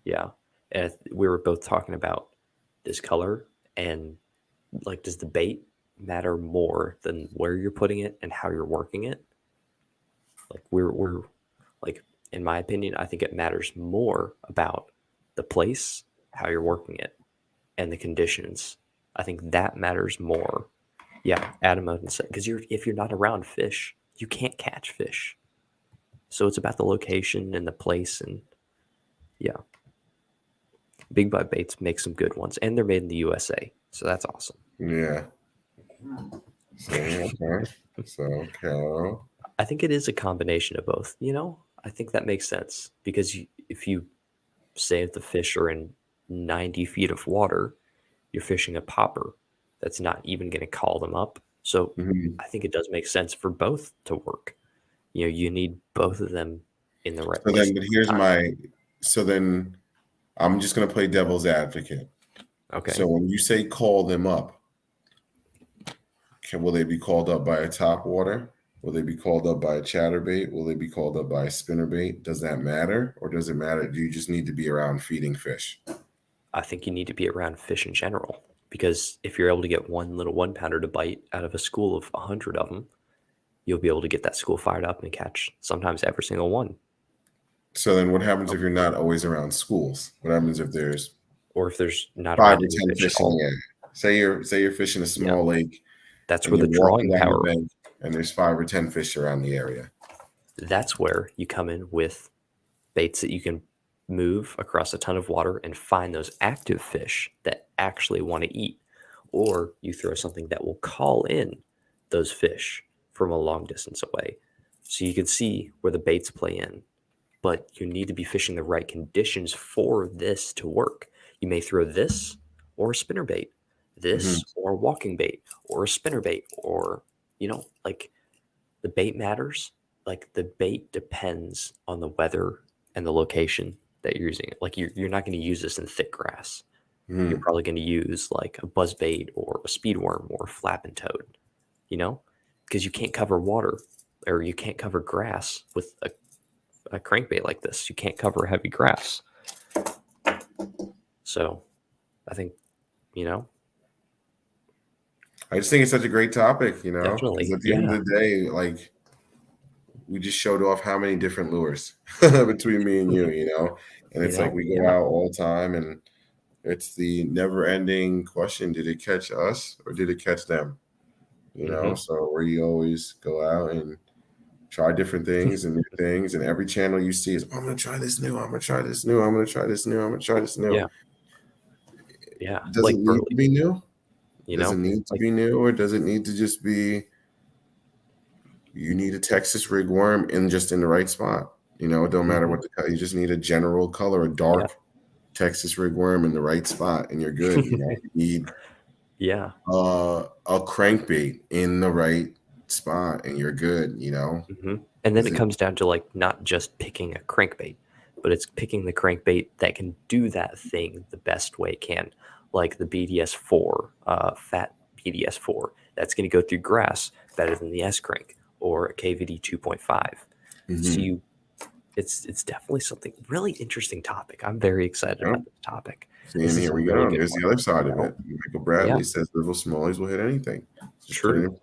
Yeah. And we were both talking about this color and like, does the bait matter more than where you're putting it and how you're working it? Like we're like, in my opinion, I think it matters more about the place, how you're working it, and the conditions. I think that matters more. Yeah, Adam Oden said, because if you're not around fish, you can't catch fish. So it's about the location and the place, and yeah. Big Bite Baits make some good ones, and they're made in the USA, so that's awesome. Yeah. So I think it is a combination of both. You know, I think that makes sense because if you say if the fish are in 90 feet of water, you're fishing a popper that's not even going to call them up. So I think it does make sense for both to work. You know, you need both of them in the right place. But here's so then I'm just going to play devil's advocate. Okay. So when you say call them up, will they be called up by a top water? Will they be called up by a chatterbait? Will they be called up by a spinnerbait? Does that matter? Or does it matter? Do you just need to be around feeding fish? I think you need to be around fish in general, because if you're able to get one little 1 pounder to bite out of a school of 100 of them, you'll be able to get that school fired up and catch sometimes every single one. So then what happens if you're not always around schools? What happens if there's not 5 or 10 fish in the area? Say you're fishing a small lake. That's where the drawing power, and there's 5 or 10 fish around the area. That's where you come in with baits that you can move across a ton of water and find those active fish that actually want to eat. Or you throw something that will call in those fish from a long distance away. So you can see where the baits play in. But you need to be fishing the right conditions for this to work. You may throw this or a spinnerbait, this or a walking bait or a spinnerbait, or, you know, like the bait matters. Like the bait depends on the weather and the location that you're using it. Like you're not going to use this in thick grass. You're probably going to use like a buzz bait or a speed worm or a flapping toad, you know, because you can't cover water, or you can't cover grass with a crankbait like this. You can't cover heavy grass. So I think, you know, I just think it's such a great topic, you know. Definitely. At the end of the day, like, we just showed off how many different lures between me and you know. And it's like we go out all the time, and it's the never-ending question: did it catch us or did it catch them? You know, so where you always go out and try different things and new things, and every channel you see is, oh, I'm gonna try this new, I'm gonna try this new, I'm gonna try this new, I'm gonna try this new. Yeah. Does it need to be new? Does it need to be new, or does it need to just be you need a Texas rig worm in the right spot? You know, it don't matter what the color, you just need a general color, a dark Texas rig worm in the right spot, and you're good. You know, you need a crankbait in the right spot, and you're good. You know. And then it comes down to like not just picking a crankbait, but it's picking the crankbait that can do that thing the best way it can, like the BDS4, fat BDS4. That's going to go through grass better than the S crank or a KVD 2.5. So it's definitely something really interesting topic. I'm very excited about this topic. And here we go. There's the other side of it. Michael Bradley says little smallies will hit anything. True.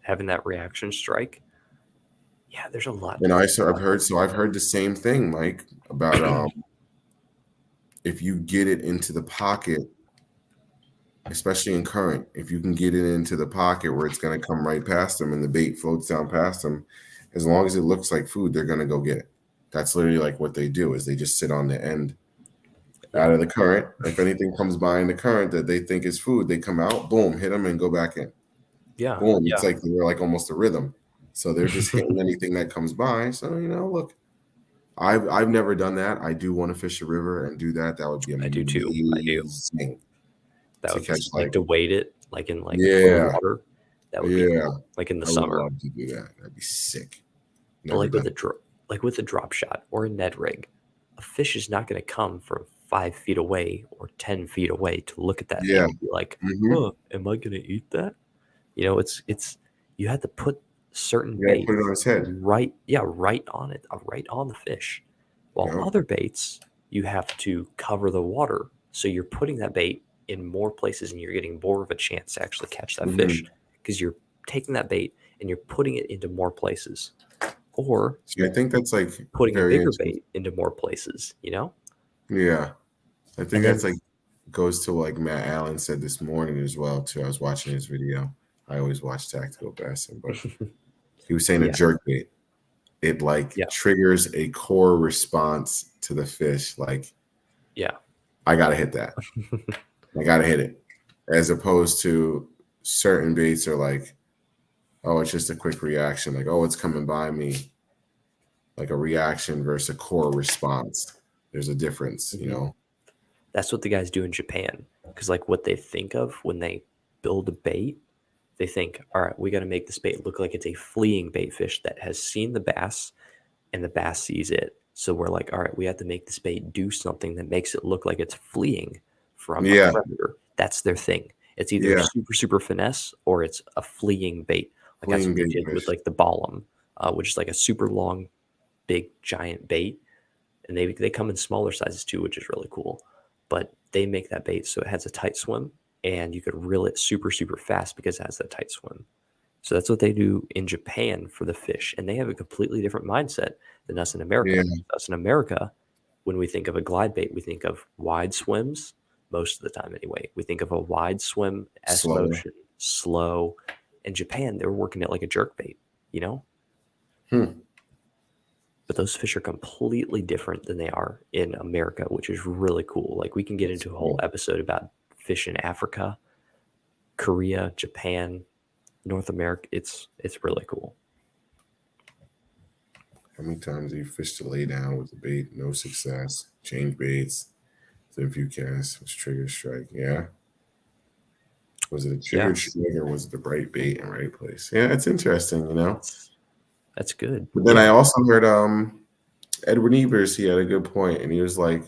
Having that reaction strike. Yeah, there's a lot. And I've heard the same thing, Mike, about if you get it into the pocket, especially in current, if you can get it into the pocket where it's going to come right past them and the bait floats down past them, as long as it looks like food, they're gonna go get it. That's literally like what they do is they just sit on the end out of the current. If anything comes by in the current that they think is food, they come out, boom, hit them and go back in. Yeah. Boom. It's like they're like almost a rhythm. So they're just hitting anything that comes by. So look, I've never done that. I do want to fish a river and do that. That would be amazing. I do too. I do. That To would be catch like to weight it like in like Yeah. water. That would be cool. Like in the I would summer. love to do that. That'd be sick. But Never like with done. a drop shot or a Ned rig, a fish is not going to come from 5 feet away or 10 feet away to look at that thing Yeah. and be like, Mhm. "Oh, am I going to eat that?" It's you have to put certain You gotta baits put it on his head. right on it, right on the fish. While Yep. other baits, you have to cover the water, so you're putting that bait in more places and you're getting more of a chance to actually catch that fish because you're taking that bait and you're putting it into more places, or See, I think that's like putting a very bigger interesting. bait into more places, Yeah. I think And that's then like goes to like Matt Allen said this morning as well too. I was watching his video. I always watch Tactical Bassin, but he was saying a Yeah. jerk bait. It like Yeah. triggers a core response to the fish. Like, yeah, I gotta hit that. I gotta hit it. As opposed to certain baits are like, oh, it's just a quick reaction. Like, oh, it's coming by me. Like a reaction versus a core response. There's a difference, that's what the guys do in Japan. Because like what they think of when they build a bait, they think, all right, we got to make this bait look like it's a fleeing bait fish that has seen the bass and the bass sees it. So we're like, all right, we have to make this bait do something that makes it look like it's fleeing from Yeah. a predator. That's their thing. It's either Yeah. super, super finesse or it's a fleeing bait. Like that's Fleeing what they bait did with fish. like the Balam, which is like a super long, big, giant bait. And they come in smaller sizes too, which is really cool. But they make that bait so it has a tight swim and you could reel it super, super fast because it has that tight swim. So that's what they do in Japan for the fish. And they have a completely different mindset than us in America. Yeah. Us in America, when we think of a glide bait, we think of wide swims most of the time anyway. We think of a wide swim, S Slow. motion, slow. In Japan, they were working it like a jerk bait, But those fish are completely different than they are in America, which is really cool. Like we can get into a whole episode about fish in Africa, Korea, Japan, North America. It's really cool. How many times have you fished to lay down with the bait? No success. Change baits. The view cast was trigger strike. Yeah. Was it a triggered strike or was it the right bait in right place? Yeah, it's interesting, That's good. But then I also heard Edward Ebers, he had a good point, and he was like,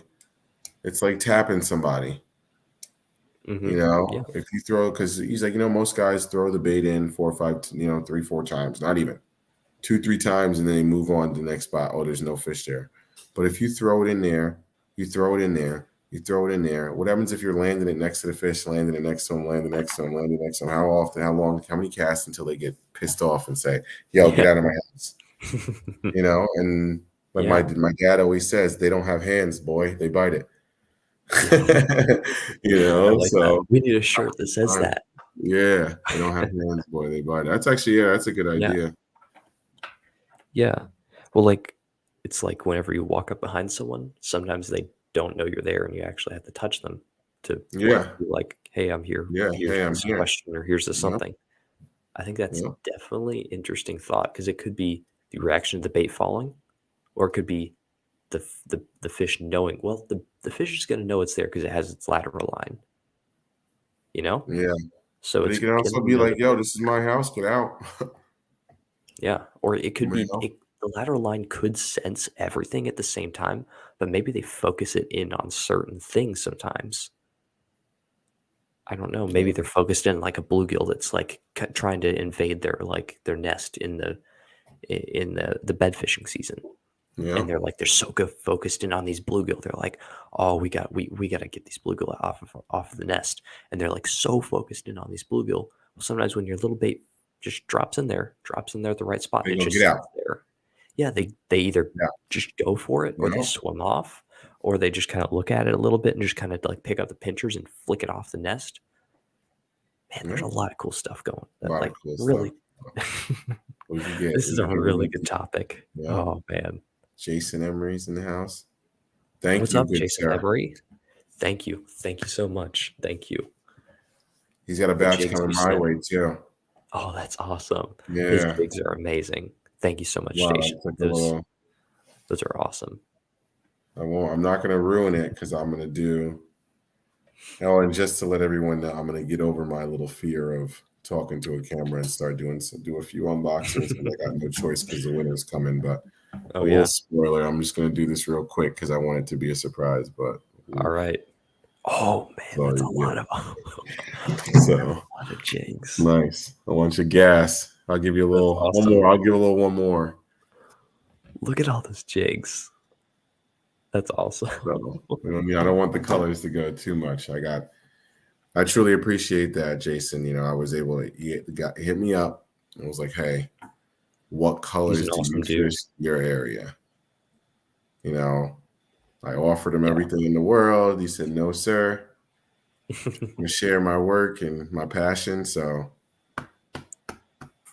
it's like tapping somebody. If you throw, because he's like, most guys throw the bait in 4 or 5, 3, 4 times, not even 2, 3 times, and then they move on to the next spot. Oh, there's no fish there. But if you throw it in there, you throw it in there, you throw it in there. What happens if you're landing it next to the fish, landing it next to them, landing next to them, landing next to them? How often, how long, how many casts until they get pissed off and say, yo, get out of my house? And like my dad always says, they don't have hands, boy. They bite it. So we need a shirt that says that. Yeah, they don't have hands, boy. They bite it. That's actually, that's a good idea. Yeah. Well, it's like whenever you walk up behind someone, sometimes they don't know you're there and you actually have to touch them to be like, hey, I'm here. Yeah, here's hey, I'm this here. question or here's this something. I think that's definitely interesting thought because it could be the reaction to the bait falling, or it could be the fish knowing. Well, the fish is going to know it's there because it has its lateral line. Yeah. So but it can also be like, yo, this is my house. Get out. Yeah. Or it could be the lateral line could sense everything at the same time, but maybe they focus it in on certain things sometimes. I don't know. Maybe they're focused in like a bluegill that's like trying to invade their nest in the bed fishing season. Yeah. And they're so good focused in on these bluegill. They're like, oh, we got to get these bluegill off of the nest. And they're like so focused in on these bluegill. Well, sometimes when your little bait just drops in there at the right spot, They it go, just "Get out." sits there. Yeah, they either just go for it or they swim off, or they just kind of look at it a little bit and just kind of like pick up the pinchers and flick it off the nest. Man, there's a lot of cool stuff going. A lot of cool really, stuff. We could get This is a really everyone. good topic. Yeah, Oh man. Jason Emery's in the house. Thank What's you, up, good Jason sir. Emery? Thank you. Thank you so much. Thank you. He's got a The batch jigs coming you my sent. way too. Oh, that's awesome. His Yeah. jigs are amazing. Thank you so much, Wow, Station. it's like a Those little. those are awesome. I won't. I'm not gonna ruin it because I'm gonna do. Oh, and just to let everyone know, I'm gonna get over my little fear of talking to a camera and start do a few unboxings because I got no choice because the winter's coming. But a Oh little yeah. spoiler, I'm just gonna do this real quick because I want it to be a surprise. But All right. Oh man, so that's a yeah, lot of so a lot of jigs. nice. I want your gas. I'll give you a That's little one awesome. more. I'll give a little one more. Look at all those jigs. That's awesome. So, I don't want the colors to go too much. I truly appreciate that, Jason. I was able to hit me up and was like, hey, what He's colors an do you awesome dude. fish your area? I offered him Yeah. everything in the world. He said, no, sir. I'm gonna share my work and my passion. So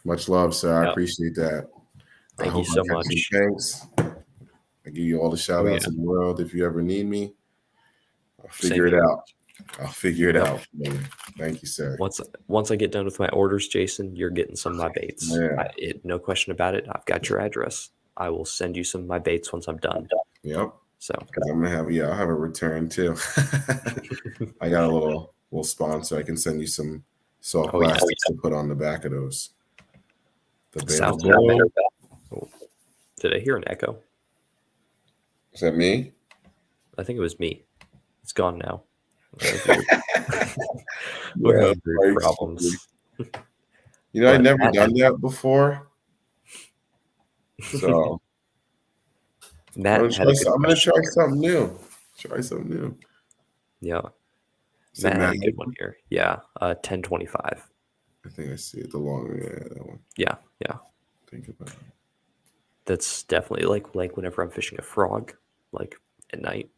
much love, sir. I Yeah. appreciate that. I Thank you hope I so catch some much. thanks. I give you all the shout Oh outs yeah. in the world. If you ever need me, I'll Same figure it here. out. I'll figure it Yep. out. Man. Thank you, sir. Once I get done with my orders, Jason, you're getting some of my baits. Yeah. No question about it. I've got your address. I will send you some of my baits once I'm done. Yep. So Because I'm gonna have I'll have a return too. I got a little sponsor. I can send you some soft oh yeah. plastics to put on the back of those. The Sounds Beta good. Bowl. Oh, did I hear an echo? Is that me? I think it was me. It's gone now. We're Yeah, having weird like, problems. I'd But never Matt, done that before. So Matt had a good I'm gonna question try here. something new. Try something new. Yeah. Say Matt had a Matt. good one here. Yeah. 1025. I think I see it. The long that one. Yeah. Yeah. Think about it. That's definitely like whenever I'm fishing a frog, like at night,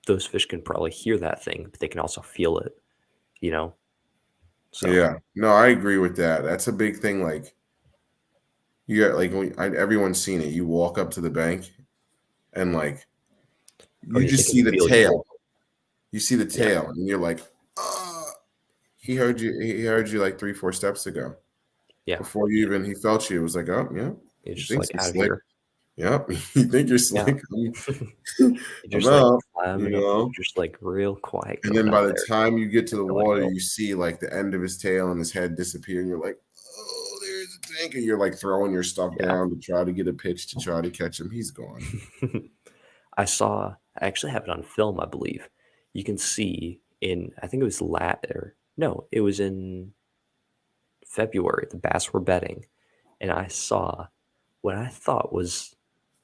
those fish can probably hear that thing, but they can also feel it, you know? So Yeah. No, I agree with that. That's a big thing. Like you got everyone's seen it. You walk up to the bank and like oh you yeah, they just can see the feel you. tail. You see the Yeah. tail, and you're like, he heard you. He heard you like 3, 4 steps ago. Yeah. Before he felt you. It was like, oh yeah, You're he just thinks like he's out of slick. here. Yep, you think you're Yeah. slick. You're I'm just like out, climbing up, you're just like real quiet And then coming by up the there. time you get to the You're like, water, oh, you see like the end of his tail and his head disappear. And you're like, oh, there's a tank. And you're like throwing your stuff yeah. down to try to get a pitch to try to catch him. He's gone. I actually have it on film, I believe. You can see I think it was it was in February, the bass were bedding, and I saw what I thought was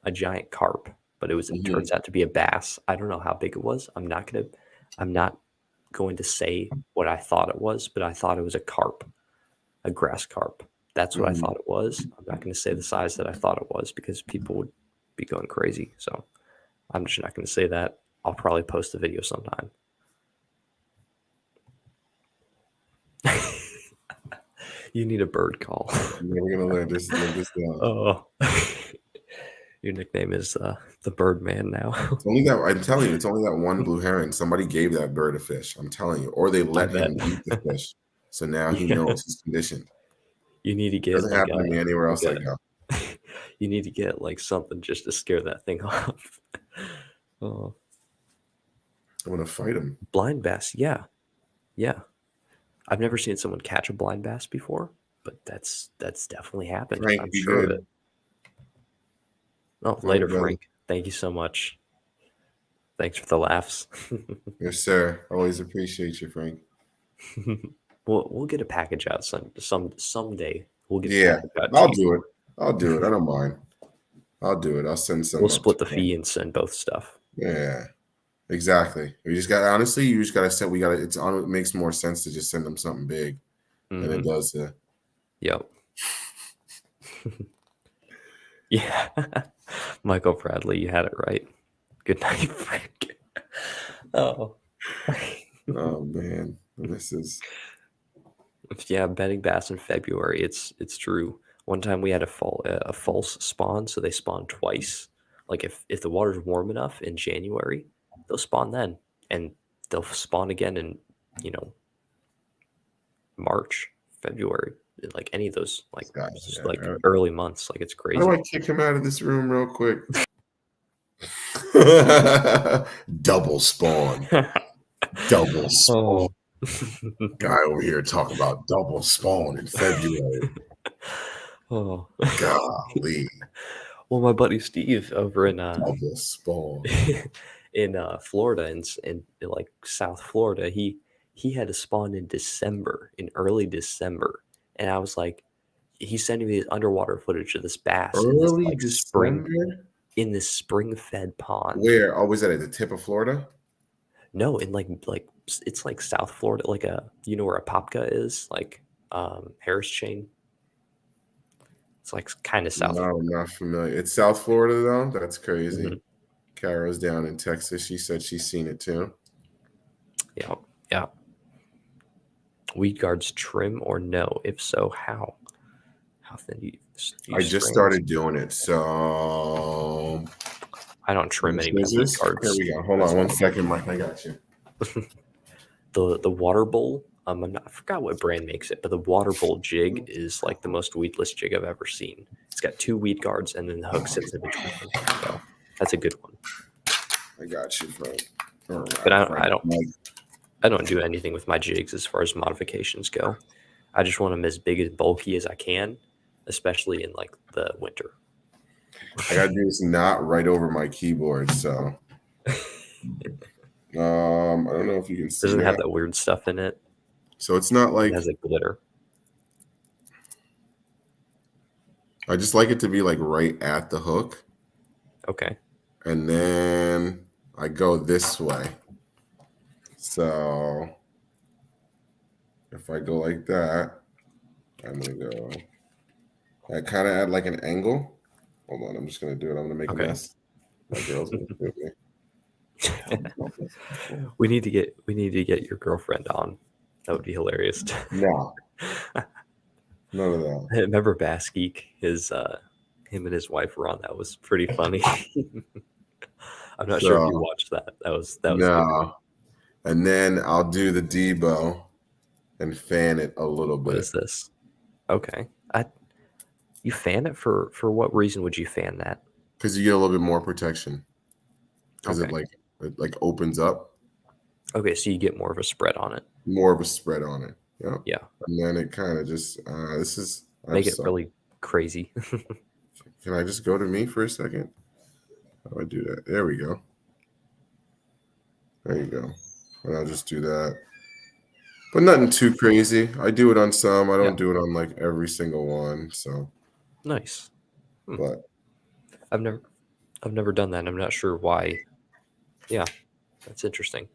a giant carp, but it Mhm. turns out to be a bass. I don't know how big it was. I'm not going to say what I thought it was, but I thought it was a carp, a grass carp. That's what I Mhm. thought it was. I'm not going to say the size that I thought it was because people would be going crazy. So I'm just not going to say that. I'll probably post the video sometime. You need a bird call. We're gonna live this down. Oh, your nickname is the Birdman now. It's only that I'm telling you, it's only that one blue heron. Somebody gave that bird a fish. I'm telling you, or they let bet. him eat the fish. So now he Yeah. knows he's conditioned. You need to get Doesn't happen to me anywhere else I go. you need to get like something just to scare that thing off. Oh, I'm gonna fight him. blind bass, yeah. I've never seen someone catch a blind bass before, but that's definitely happened. Frank, I'm be sure of good. it. Oh, All right, later, brother. Frank. Thank you so much. Thanks for the laughs. Yes, sir. Always appreciate you, Frank. We'll get a package out someday. We'll get a Yeah, package out to I'll you. do it. I'll do it. I don't mind. I'll do it. I'll send some. We'll up split to the him. fee and send both stuff. Yeah, exactly. You just got honestly. You just gotta set. It makes more sense to just send them something big than it does to. Yep. Yeah. Michael Bradley, you had it right. Good night, Frank. Oh. Oh man, this is. Yeah, bedding bass in February. It's true. One time we had a false spawn, so they spawn twice. Like if the water's warm enough in January, they'll spawn then, and they'll spawn again in you know March, February, like any of those This like guy, just like yeah. early months. Like it's How do I crazy. kick him out of this room real quick? Double spawn. Double spawn. Oh. Guy over here talking about double spawn in February. Oh. Golly. Well, my buddy Steve over in Double spawn. in Florida in like South Florida, he had to spawn in December, in early December, and I was like, he's sending me underwater footage of this bass Early December? in this spring fed pond. Where? Oh, was that at the tip of Florida? No, in it's like South Florida, like a you know where Apopka is, like Harris Chain. It's like kind of South. No, I'm not familiar. It's South Florida though. That's crazy. Mhm. Kara's down in Texas. She said she's seen it too. Yeah, yeah. Weed guards trim or no? If so, how? How thin do you I use just strings? started doing it. So I don't trim any of my weed scissors. guards. Here we go. Hold That's on one fine. second, Mike. I got you. The water bowl. I forgot what brand makes it, but the water bowl jig is like the most weedless jig I've ever seen. It's got 2 weed guards and then the hook sits in between them. So that's a good one. I got you, Frank. All right, But Frank. I don't do anything with my jigs as far as modifications go. I just want them as big and bulky as I can, especially in like the winter. I gotta do this not right over my keyboard, so I don't know if you can see Doesn't have that. that weird stuff in it. So it's not like It has like glitter. I just like it to be like right at the hook, Okay. and then I go this way. So if I go like that, I'm gonna go. I kind of add like an angle. Hold on, I'm just gonna do it. I'm gonna make Okay. a mess. My girl's gonna do me. We need to get your girlfriend on. That would be hilarious. No, none of that. Remember Bass Geek? Him and his wife were on. That was pretty funny. I'm not sure if you So watched that. That was good. no, and then I'll do the Debo and fan it a little What bit is this? Okay. You fan it for what reason would you fan that? because you get a little bit more protection because Okay. it like opens up Okay, so you get more of a spread on it. more of a spread on it. Yeah, Yeah. and then it kind of just this is. I'm Make it sorry. really crazy. Can I just go to me for a second? How do I do that? There we go. There you go. And I'll just do that. But nothing too crazy. I do it on some. I don't Yeah. do it on like every single one. So, Nice. but I've never done that. And I'm not sure why. Yeah. That's interesting.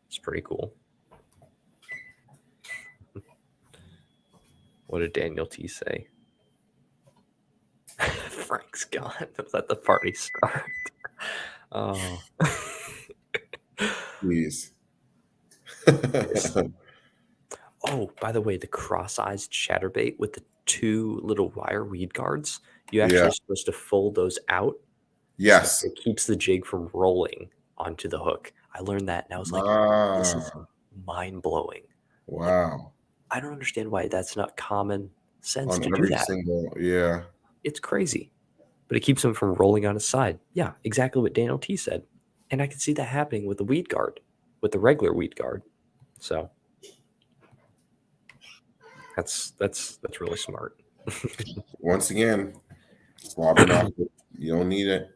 It's pretty cool. What did Daniel T say? Frank's gone. Let the party start. Oh. please. Oh, by the way, the cross-eyed chatterbait with the 2 little wire weed guards, you actually Yeah. are supposed to fold those out. Yes. So it keeps the jig from rolling onto the hook. I learned that and I was like, this is mind-blowing. Wow. I don't understand why that's not common sense On to do every that. single, yeah. It's crazy. But it keeps them from rolling on its side. Yeah, exactly what Daniel T said. And I could see that happening with the weed guard, with the regular weed guard. So that's really smart. Once again, slobbering off it. You don't need it.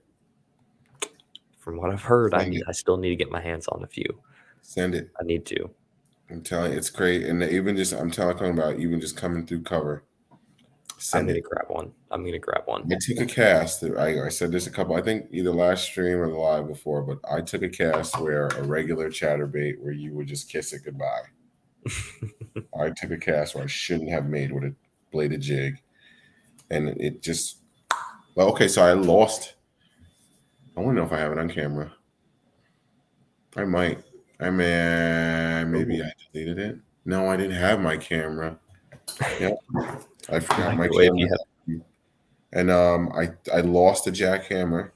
From what I've heard, Send it. I still need to get my hands on a few. Send it. I need to. I'm telling you, it's great. And even just, I'm talking about even just coming through cover. I'm Send gonna it. grab one. I'm gonna grab one. I took a cast. I said this a couple, I think either last stream or the live before, but I took a cast where a regular chatterbait where you would just kiss it goodbye. I took a cast where I shouldn't have made with a bladed jig. And it just, well, okay, so I lost. I want to know if I have it on camera. I might. Maybe Ooh. I deleted it. No, I didn't have my camera. Yep, I forgot my Microwave, camera. you have And I lost a jackhammer,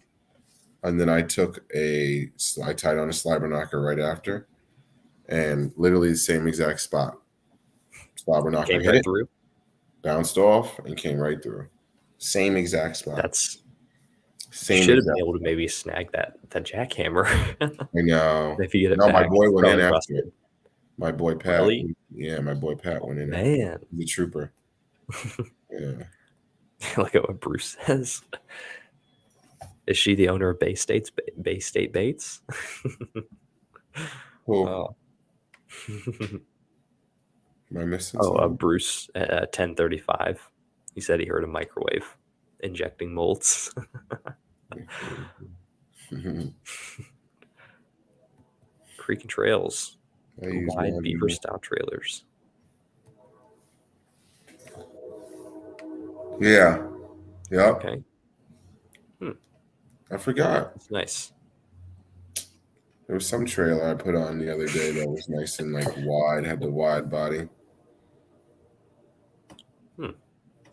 and then I tied on a slobber knocker right after, and literally the same exact spot. Slobber knocker came hit right it, through. bounced off, and came right through. Same exact spot. That's you Same should have been exact. able to maybe snag that jackhammer I know. if you get it No, my back. boy It's went in probably after it. rusted. My boy Pat. Really? Yeah, my boy Pat went in after it. Man, He's a trooper. Yeah. look at what Bruce says. Is she the owner of Bay State Baits? Who Oh, am I missing oh, something? Bruce at 10:35. He said he heard a microwave injecting molds. Creek and trails, I use wide beaver one. style trailers. Yeah. Yep. Okay, I forgot. that's nice. There was some trailer I put on the other day that was nice and like wide, had the wide body.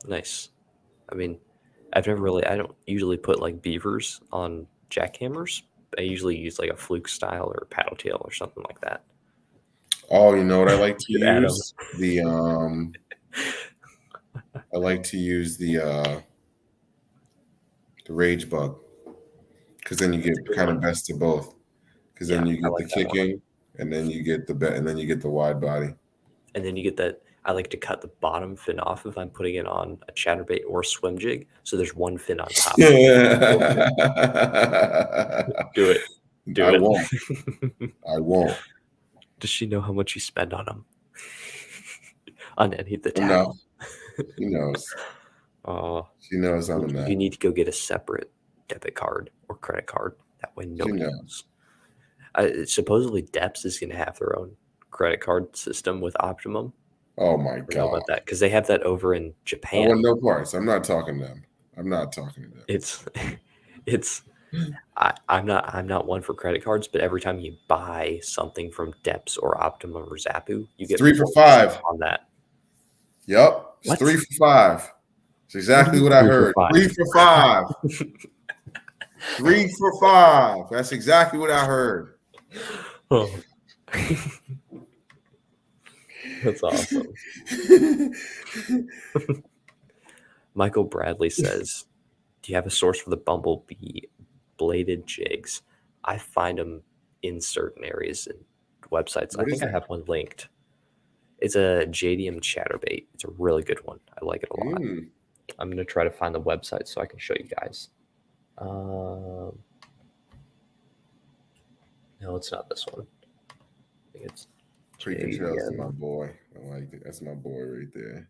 Nice. I mean, I don't usually put like beavers on jackhammers. I usually use like a fluke style or paddle tail or something like that. Oh, you know what I like to Good Adam. use? I like to use the rage bug. Because then you get good kind of one. best of both. Because then Yeah, you I get the like that one. kicking and then you get the wide body. And then you get that. I like to cut the bottom fin off if I'm putting it on a chatterbait or a swim jig. So there's one fin on top. Do it. Do I it. won't. I won't. Does she know how much you spend on them? On any of the No. tackle? She knows. Oh, She knows I'm in that. you need to go get a separate debit card or credit card. That way nobody knows. Supposedly Depps is going to have their own credit card system with Optimum. Oh my I don't know god. about that because they have that over in I Japan. want no parts. I'm not talking to them. I'm not talking to them. It's I'm not one for credit cards, but every time you buy something from Depps or Optimum or Zapu, you get 3 for 4% $5. on that. Yep. It's What? 3 for $5. It's exactly what I 3 for heard. 5. 3 for 5. 3 for 5. That's exactly what I heard. Oh. That's awesome. Michael Bradley says, "Do you have a source for the Bumblebee bladed jigs? I find them in certain areas and websites. What I is think I that? have one linked. It's a JDM chatterbait. It's a really good one. I like it a lot. I'm going to try to find the website so I can show you guys. No, it's not this one. I think it's Creek Trails is JDM. my boy. I like it. That's my boy right there.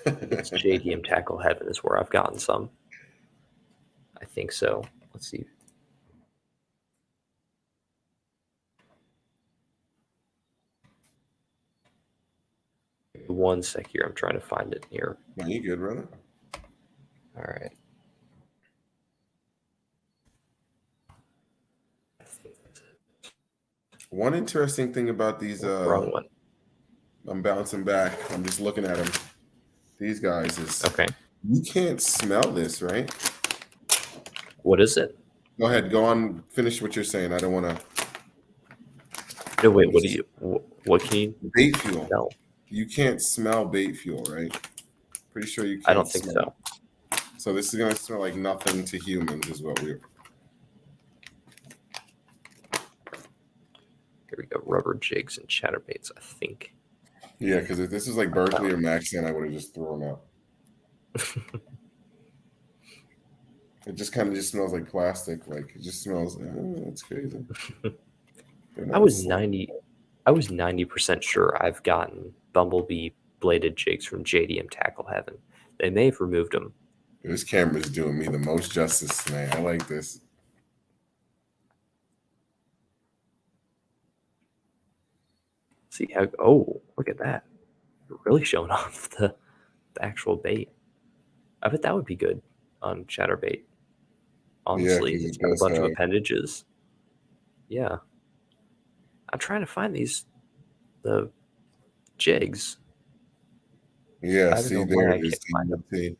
It's JDM Tackle Heaven is where I've gotten some. I think so. Let's see. One sec here. I'm trying to find it here. No, you good, brother? All right. I think that's it. One interesting thing about these, Wrong one. I'm bouncing back. I'm just looking at them. These guys is Okay. you can't smell this, right? What is it? Go ahead, go on. Finish what you're saying. I don't want to. No, wait. What do you? What can you Bait fuel. smell? You can't smell bait fuel, right? Pretty sure you can't. I don't think smell so. it. So this is gonna smell like nothing to humans, is what we're. Here we go. Rubber jigs and chatterbaits. I think. Yeah, because if this is like Berkeley or Maxon, I would have just thrown up. It just kind of just smells like plastic. Like it just smells. Oh, that's crazy. I was 90% sure I've gotten Bumblebee bladed jigs from JDM Tackle Heaven. They may have removed them. This camera's doing me the most justice tonight. I like this. See how? Oh, look at that! You're really showing off the actual bait. I bet that would be good on chatterbait. Honestly, 'cause it's it got a does bunch of have- appendages. Yeah, I'm trying to find these. The Jigs. Yeah, I don't see, know why there I it is. can't find them. See,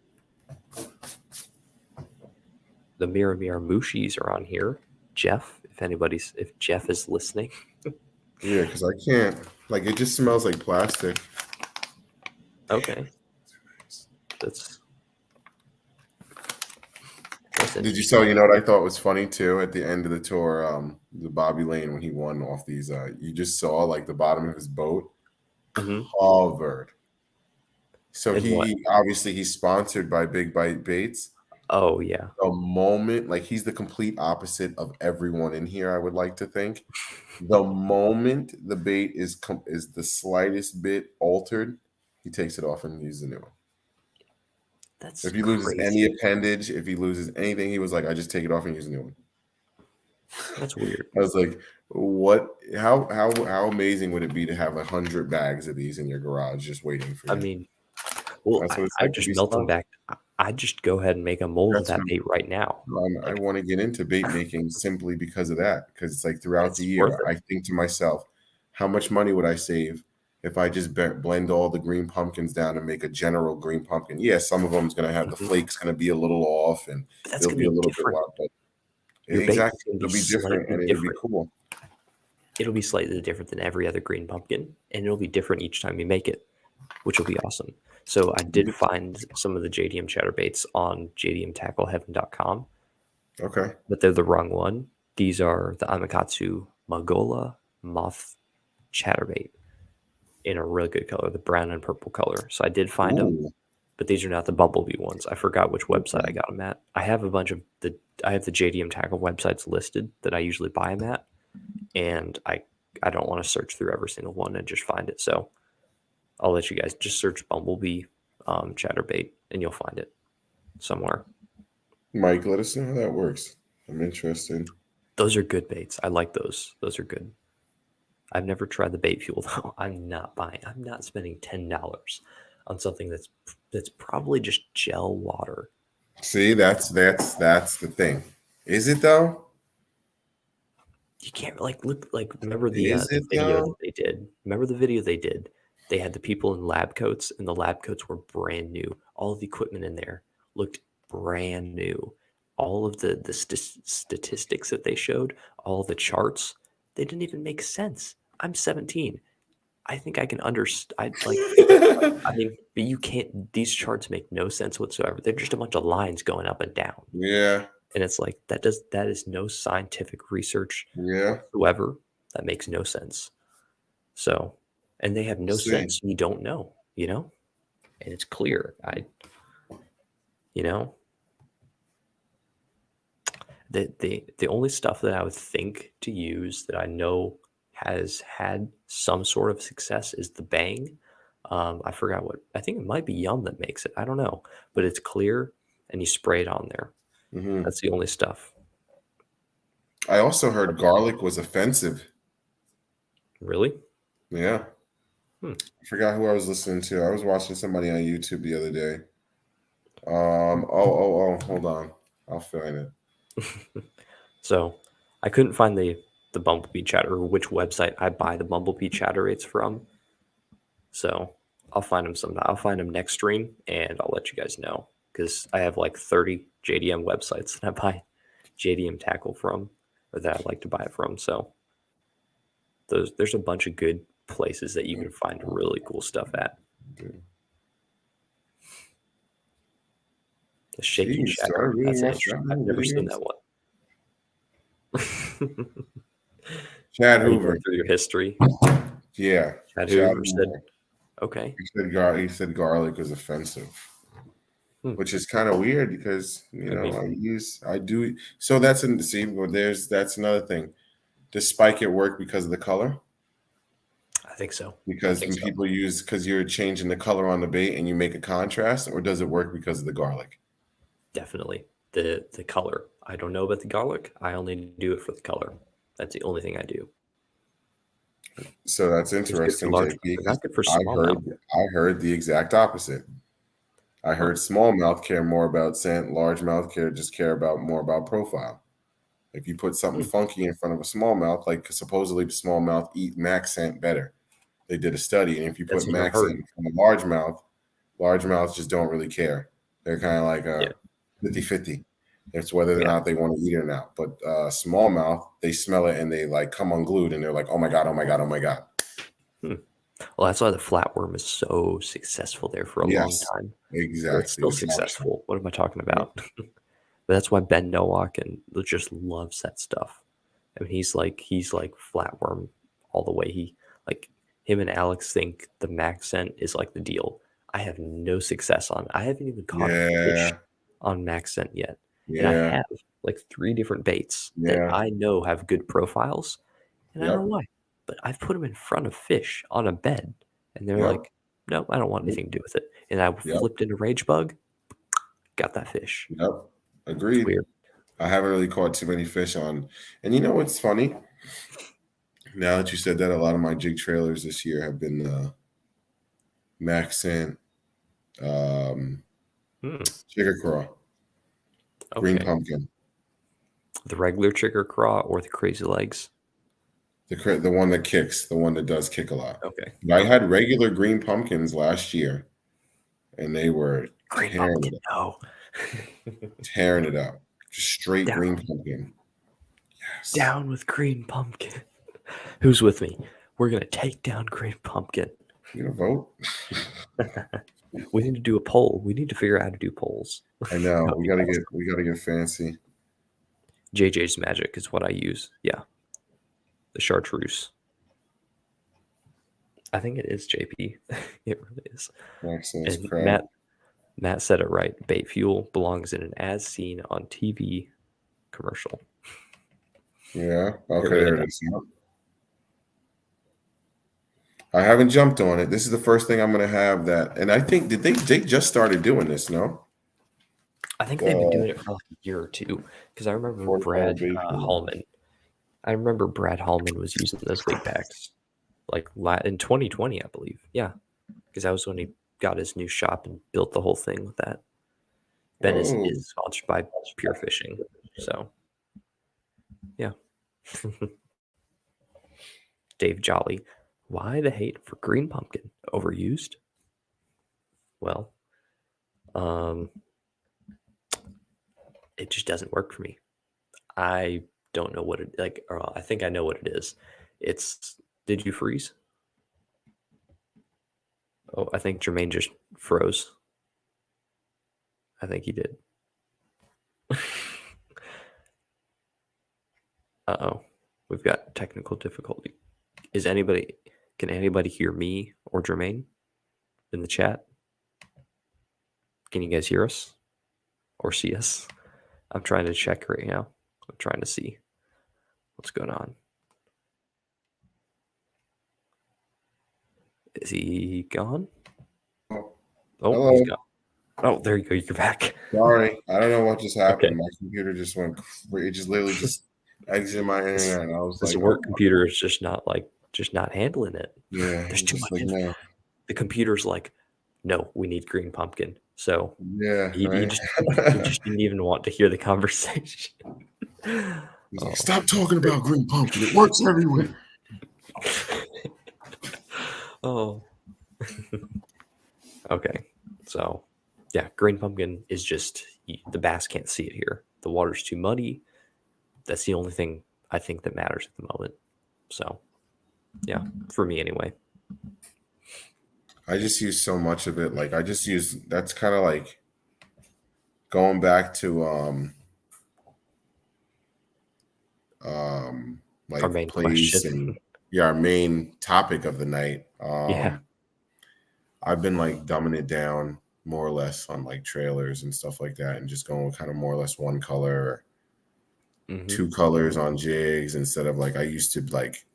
The Miramir Mushis are on here. Jeff, if Jeff is listening. yeah, because I can't. Like, it just smells like plastic. Okay. That's Did you interesting. you know what I thought was funny too? At the end of the tour, the Bobby Lane when he won off these, you just saw like the bottom of his boat Hmm. covered. So And what? he obviously he's sponsored by Big Bite Baits. Oh yeah. The moment, like he's the complete opposite of everyone in here, I would like to think. The moment the bait is the slightest bit altered, he takes it off and uses a new one. That's If he loses any crazy. appendage, if he loses anything, he was like, I just take it off and use a new one. That's weird. I was like, what? How amazing would it be to have 100 bags of these in your garage just waiting for I you? mean, well, That's what it's I like to just be melt them sponsored. back. I'd just go ahead and make a mold of That's that what bait right now. I Like want to get into bait making simply because of that. Because it's like throughout the it's worth year, it. I think to myself, how much money would I save if I just blend all the green pumpkins down and make a general green pumpkin? Yeah, some of them is going to have the Mhm. flakes going to be a little off and But that's they'll gonna be a be little bit different. wild, but Your bait exactly, is gonna be it'll be different slightly and it'll be different. cool. It'll be slightly different than every other green pumpkin, and it'll be different each time you make it, which will be awesome. So I did find some of the JDM chatterbaits on jdmtackleheaven.com, Okay. but they're the wrong one. These are the Amakatsu Magola Moth Chatterbait in a really good color, the brown and purple color. So I did find them, Ooh. but these are not the Bumblebee ones. I forgot which website I Okay. got them at. I have a bunch of I have the JDM Tackle websites listed that I usually buy them at, and I don't want to search through every single one and just find it. So I'll let you guys just search Bumblebee Chatterbait, and you'll find it somewhere. Mike, let us know how that works. I'm interested. Those are good baits. I like those. Those are good. I've never tried the bait fuel though. I'm not buying. I'm not spending $10 on something that's probably just gel water. See, that's the thing. Is it though? You can't like look. Remember Is the it video that though? they did. Remember the video they did. They had the people in lab coats, and the lab coats were brand new. All of the equipment in there looked brand new. All of the statistics that they showed, all the charts, they didn't even make sense. I'm 17. I think I can understand. I mean, but you can't. These charts make no sense whatsoever. They're just a bunch of lines going up and down, Yeah, and it's like that is no scientific research yeah. whatsoever. That makes no sense. So, and they have no See, sense. You don't know, and it's clear. You know, the only stuff that I would think to use that I know has had some sort of success is the Bang. I forgot what. I think it might be Yum that makes it. I don't know, but it's clear, and you spray it on there. hmm That's the only stuff. I also heard garlic was offensive. Really? Yeah, Hmm. I forgot who I was listening to. I was watching somebody on YouTube the other day. Hold on, I'll find it. So I couldn't find the Bumblebee chatter or which website I buy the Bumblebee chatter rates from. So I'll find them sometime. I'll find them next stream, and I'll let you guys know because I have like 30 JDM websites that I buy JDM tackle from, or that I like to buy it from. So there's a bunch of good places that you can find really cool stuff at. The shaking Jeez, so I shatter. really That's an watched interesting. that I've many never seen videos. that one. Chad Are you going Hoover. through your history? Yeah, Chad Chad Hoover said, Hoover. "Okay." He said garlic was offensive, Hmm. which is kind of weird because I mean, I do. So that's in the scene where that's another thing. Does Spike it work because of the color? I think so. I Because think when so. people use because you're changing the color on the bait and you make a contrast, or does it work because of the garlic? Definitely the color. I don't know about the garlic. I only do it for the color. That's the only thing I do. So that's It's good for interesting, largemouth, JP, but because not good for smallmouth. I heard the exact opposite. I Huh. heard smallmouth care more about scent, largemouth care about more about profile. If you put something Hmm. funky in front of a smallmouth, like supposedly the smallmouth eat max scent better. They did a study, and if you That's put what I max heard. in from a large mouths just don't really care. They're kind of like Yeah. 50-50. It's whether or Yeah. not they want to eat it or not. But smallmouth, they smell it and they like come unglued, and they're like, oh my god, oh my god, oh my god. Well, that's why the flatworm is so successful there for a long Yes, time. Or it's exactly. still It's not- successful. What am I talking about? But that's why Ben Nowak and just loves that stuff. I mean, he's like flatworm all the way. He like him and Alex think the Maxent is like the deal. I have no success on. I haven't even caught a fish Yeah, on Maxent yet, and I yeah, have like 3 different baits that yeah. I know have good profiles, and I don't know Yep, why. But I've put them in front of fish on a bed, and they're yep, like, "No, I don't want anything to do with it." And I yep, flipped into Rage Bug, got that fish. yep. It's Agreed. weird. I haven't really caught too many fish on. And you know what's funny? Now that you said that, a lot of my jig trailers this year have been Maxent, um, Hmm. Jigger Craw, Green Okay. Pumpkin. The regular trigger craw or the crazy legs? The one that kicks, the one that does kick a lot. Okay. I had regular green pumpkins last year, and they were Green tearing pumpkin, it, no. tearing it up. Just straight Down. green pumpkin. Yes. Down with green pumpkin. Who's with me? We're gonna take down green pumpkin. You gonna vote? We need to do a poll. We need to figure out how to do polls. I know. That'd We be gotta awesome. get fancy. JJ's Magic is what I use. Yeah. The chartreuse. I think it is JP. It really is. Maxim's And crab. Matt said it right. Bait fuel belongs in an as seen on TV commercial. Yeah. Okay, really there it is. Yep. I haven't jumped on it. This is the first thing I'm gonna have that. And I think they just started doing this, no? I think they've been doing it for like a year or two because I remember 45 Brad bait fuel. Hallman. I remember Brad Hallman was using those big packs like in 2020, I believe. Yeah, because that was when he got his new shop and built the whole thing with that. Ben Oh, is sponsored by Pure Fishing, so yeah. Dave Jolly, why the hate for green pumpkin? Overused? Well, it just doesn't work for me. I don't know what it like. Or I think I know what it is. It's did you freeze? Oh, I think Jermaine just froze. I think he did. Uh-oh. We've got technical difficulty. Can anybody hear me or Jermaine in the chat? Can you guys hear us or see us? I'm trying to check right now. I'm trying to see what's going on. Is he gone? oh, Oh, hello. he's gone. Oh, there you go. You're back. Sorry, I don't know what just happened. Okay. My computer just went. It just literally just exited my internet. And I was This like, work oh, computer is just not handling it. yeah. There's too Just much. like no. The computer's like, no, we need green pumpkin. So Yeah. he Right. just didn't even want to hear the conversation. He's like, stop talking about green pumpkin. It works everywhere. Oh. Okay. So, yeah, green pumpkin is just the bass can't see it here. The water's too muddy. That's the only thing I think that matters at the moment. So, yeah, for me anyway. I just use so much of it. Like I just use that's kind of like going back to like Our main plays question. and our main topic of the night. Yeah. I've been like dumbing it down more or less on like trailers and stuff like that, and just going with kind of more or less one color, Mhm. 2 colors on jigs instead of like I used to like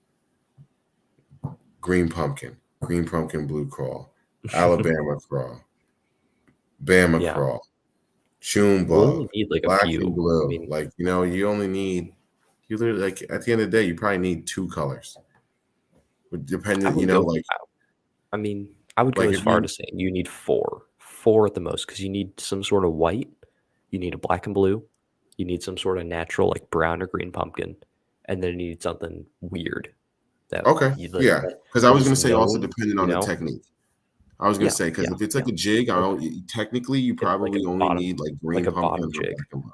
green pumpkin, blue crawl, Alabama crawl, Bama Yeah. crawl, June We only bug, need like a black few. and blue. I mean, Like you only need you literally like at the end of the day you probably need 2 colors. But I depending, would go. like I mean, I would go like as if far you to say you need four at the most, because you need some sort of white, you need a black and blue, you need some sort of natural like brown or green pumpkin, and then you need something weird that Okay. you that, Yeah. that Because I that was is gonna say also known, depending you on the know? technique. I was gonna Yeah, say because yeah, if it's yeah. like a jig, I Like don't technically you like a probably only bottom need like like green a bottom pumpkin or jig. black and blue.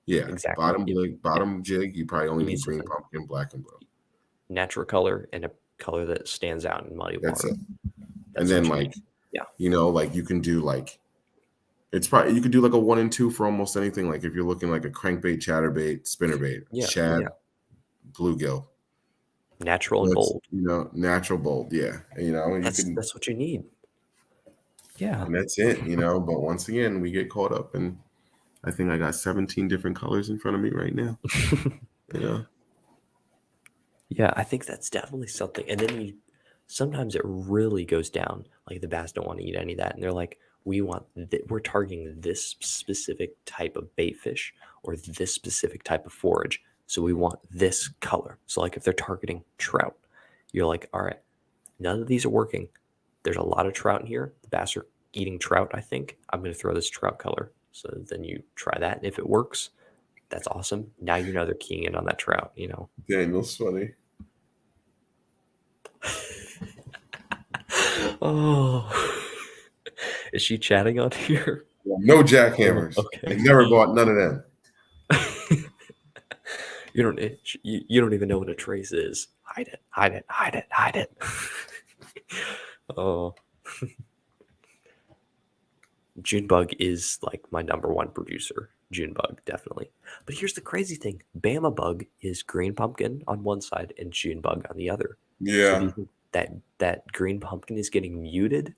Yeah, Exactly. Yeah. bottom jig, you probably only You need need green something pumpkin, black and blue. natural color and a color that stands out in muddy That's water. it. And That's then what you need. like, Yeah. like you can do like it's probably you could do like a 1 and 2 for almost anything. Like if you're looking like a crankbait, chatterbait, spinnerbait, Yeah. shad, Yeah. bluegill. Natural and That's bold. natural bold. Yeah. You can That's what you need. Yeah. and that's it, But once again, we get caught up and I think I got 17 different colors in front of me right now. You know? Yeah, I think that's definitely something. And then sometimes it really goes down. Like the bass don't want to eat any of that, and they're like, we're targeting this specific type of bait fish or this specific type of forage, so we want this color. So like if they're targeting trout, you're like, all right, none of these are working. There's a lot of trout in here. The bass are eating trout. I think I'm going to throw this trout color. So then you try that, and if it works, that's awesome. Now you know they're keying in on that trout. Daniel's funny. Oh, is she chatting on here? No jackhammers. Okay. I never bought none of them. You don't even know what a trace is. Hide it, hide it, hide it, hide it. Oh, Junebug is like my number one producer. Junebug, definitely. But here's the crazy thing: Bama Bug is green pumpkin on one side and Junebug on the other. So do you Yeah. think that green pumpkin is getting muted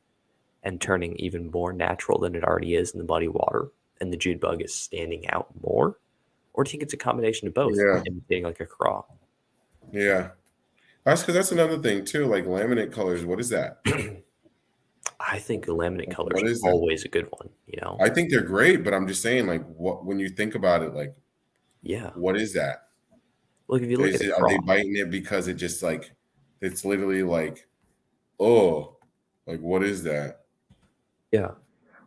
and turning even more natural than it already is in the muddy water, and the Junebug is standing out more? Or do you think it's a combination of both, Yeah. imitating like a craw? Yeah. That's another thing too. Like laminate colors, what is that? I think the laminate color What is is that? always a good one. I think they're great, but I'm just saying, like, what when you think about it, like, Yeah. what is that? Look, if you look at a Are they craw, biting it because it just like it's literally like, oh, like what is that? yeah.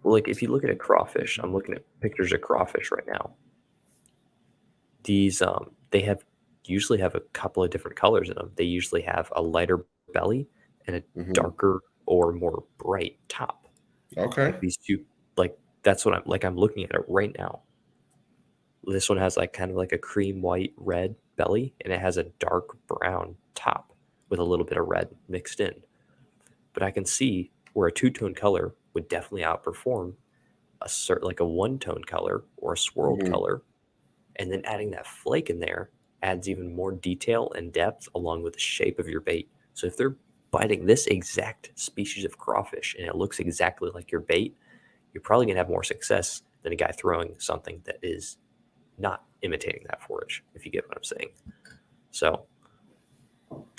Well, like if you look at a crawfish, I'm looking at pictures of crawfish right now. These they usually have a couple of different colors in them. They usually have a lighter belly and a Hmm. darker or more bright top. Okay. Like these two, like that's what I'm looking at it right now. This one has like kind of like a cream white red belly, and it has a dark brown top with a little bit of red mixed in. But I can see where a two-tone color would definitely outperform like a one-tone color or a swirled Hmm. color, and then adding that flake in there adds even more detail and depth along with the shape of your bait. So if they're biting this exact species of crawfish and it looks exactly like your bait, you're probably going to have more success than a guy throwing something that is not imitating that forage, if you get what I'm saying. So,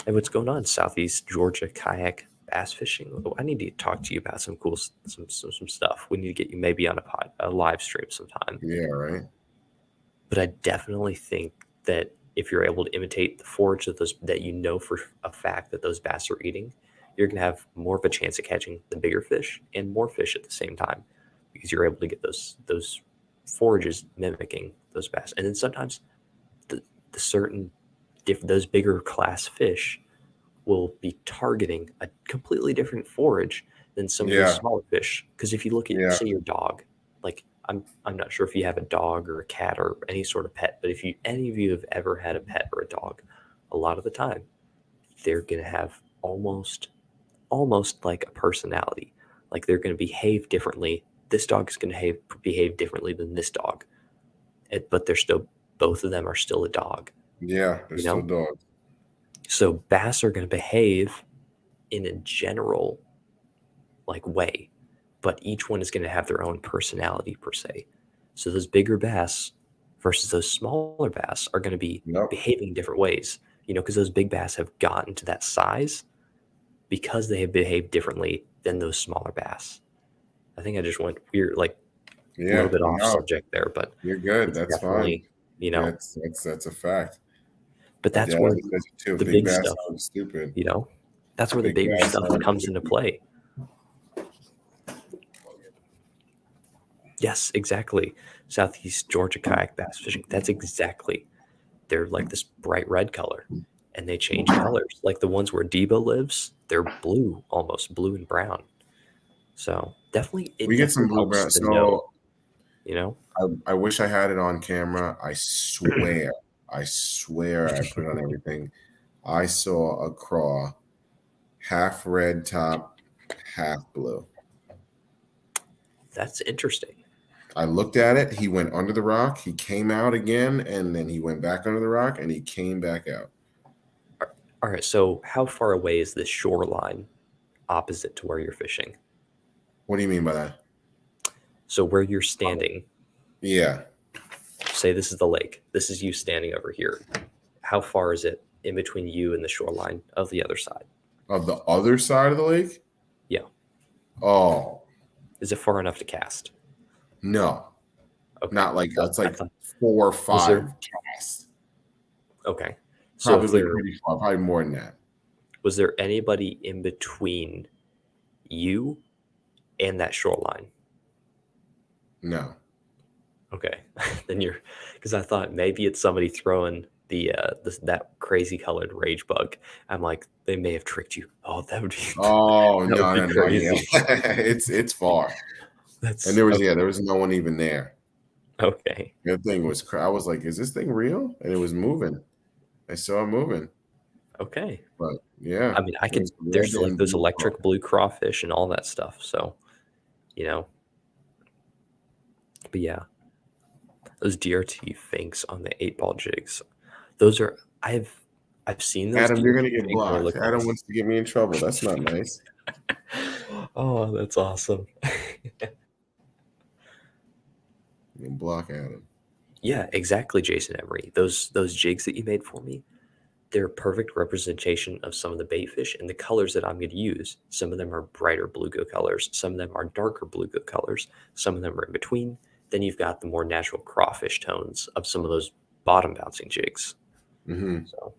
hey, what's going on, Southeast Georgia kayak bass fishing? Oh, I need to talk to you about some cool some stuff. We need to get you maybe on a live stream sometime. Yeah, right. But I definitely think that if you're able to imitate the forage that you know for a fact that those bass are eating, you're going to have more of a chance of catching the bigger fish and more fish at the same time because you're able to get those forages mimicking those bass. And then sometimes the certain those bigger class fish will be targeting a completely different forage than some of those Yeah. smaller fish. Because if you look at, Yeah. say, your dog, like I'm not sure if you have a dog or a cat or any sort of pet, but if any of you have ever had a pet or a dog, a lot of the time they're gonna have almost like a personality. Like they're gonna behave differently. This dog is gonna behave differently than this dog. But they're still both of them are still a dog, Yeah. They're you still know? dogs. So bass are gonna behave in a general like way, but each one is going to have their own personality per se. So those bigger bass versus those smaller bass are going to be Yep. behaving different ways, because those big bass have gotten to that size because they have behaved differently than those smaller bass. I think I just went weird, like a little Yeah. bit off No, subject there, but you're good. it's That's fine. definitely, you know, That's a fact. but My that's dad where always says it too. the Big big bass stuff, aren't stupid. that's where the Big bigger bass stuff aren't comes into stupid. play. Yes, exactly. Southeast Georgia kayak bass fishing. That's exactly. They're like this bright red color. and they change colors. Like the ones where Debo lives, they're blue, almost blue and brown. So definitely, it We get some definitely blue helps brown. to know, So you know. I wish I had it on camera. I swear I put it on everything. I saw a craw, half red top, half blue. That's interesting. I looked at it. He went under the rock. He came out again, and then he went back under the rock, and he came back out. All right, so how far away is this shoreline opposite to where you're fishing? What do you mean by that? So where you're standing, Yeah. say this is the lake. This is you standing over here. How far is it in between you and the shoreline of the other side? Of the other side of the lake? Yeah. Oh, Is it far enough to cast? no. Okay. Not like that's I like thought, 4 or was 5 there? casts. Okay. So if Probably there pretty far, probably more than that. was there anybody in between you and that shoreline? No. Okay. Then you're, because I thought maybe it's somebody throwing that crazy colored rage bug. I'm like, they may have tricked you. Oh, that would be Oh, that would no, be no, no. Yeah. crazy. It's far. That's And there okay. was no one even there. Okay. The thing was I was like, is this thing real? And it was moving. I saw it moving. Okay. But yeah, I mean, I it could. was red There's like and those blue craw. electric blue crawfish and all that stuff. So, you know, but yeah, those DRT finks on the 8 ball jigs. Those are I've seen those Adam, you're gonna DRT get finks. They blocked. look Adam nice. wants to get me in trouble. That's not nice. Oh, that's awesome. You can block Adam. Yeah, exactly, Jason Emery. Those jigs that you made for me, they're a perfect representation of some of the bait fish and the colors that I'm going to use. Some of them are brighter bluegill colors, some of them are darker bluegill colors, some of them are in between. Then you've got the more natural crawfish tones of some of those bottom bouncing jigs. Mm-hmm. So,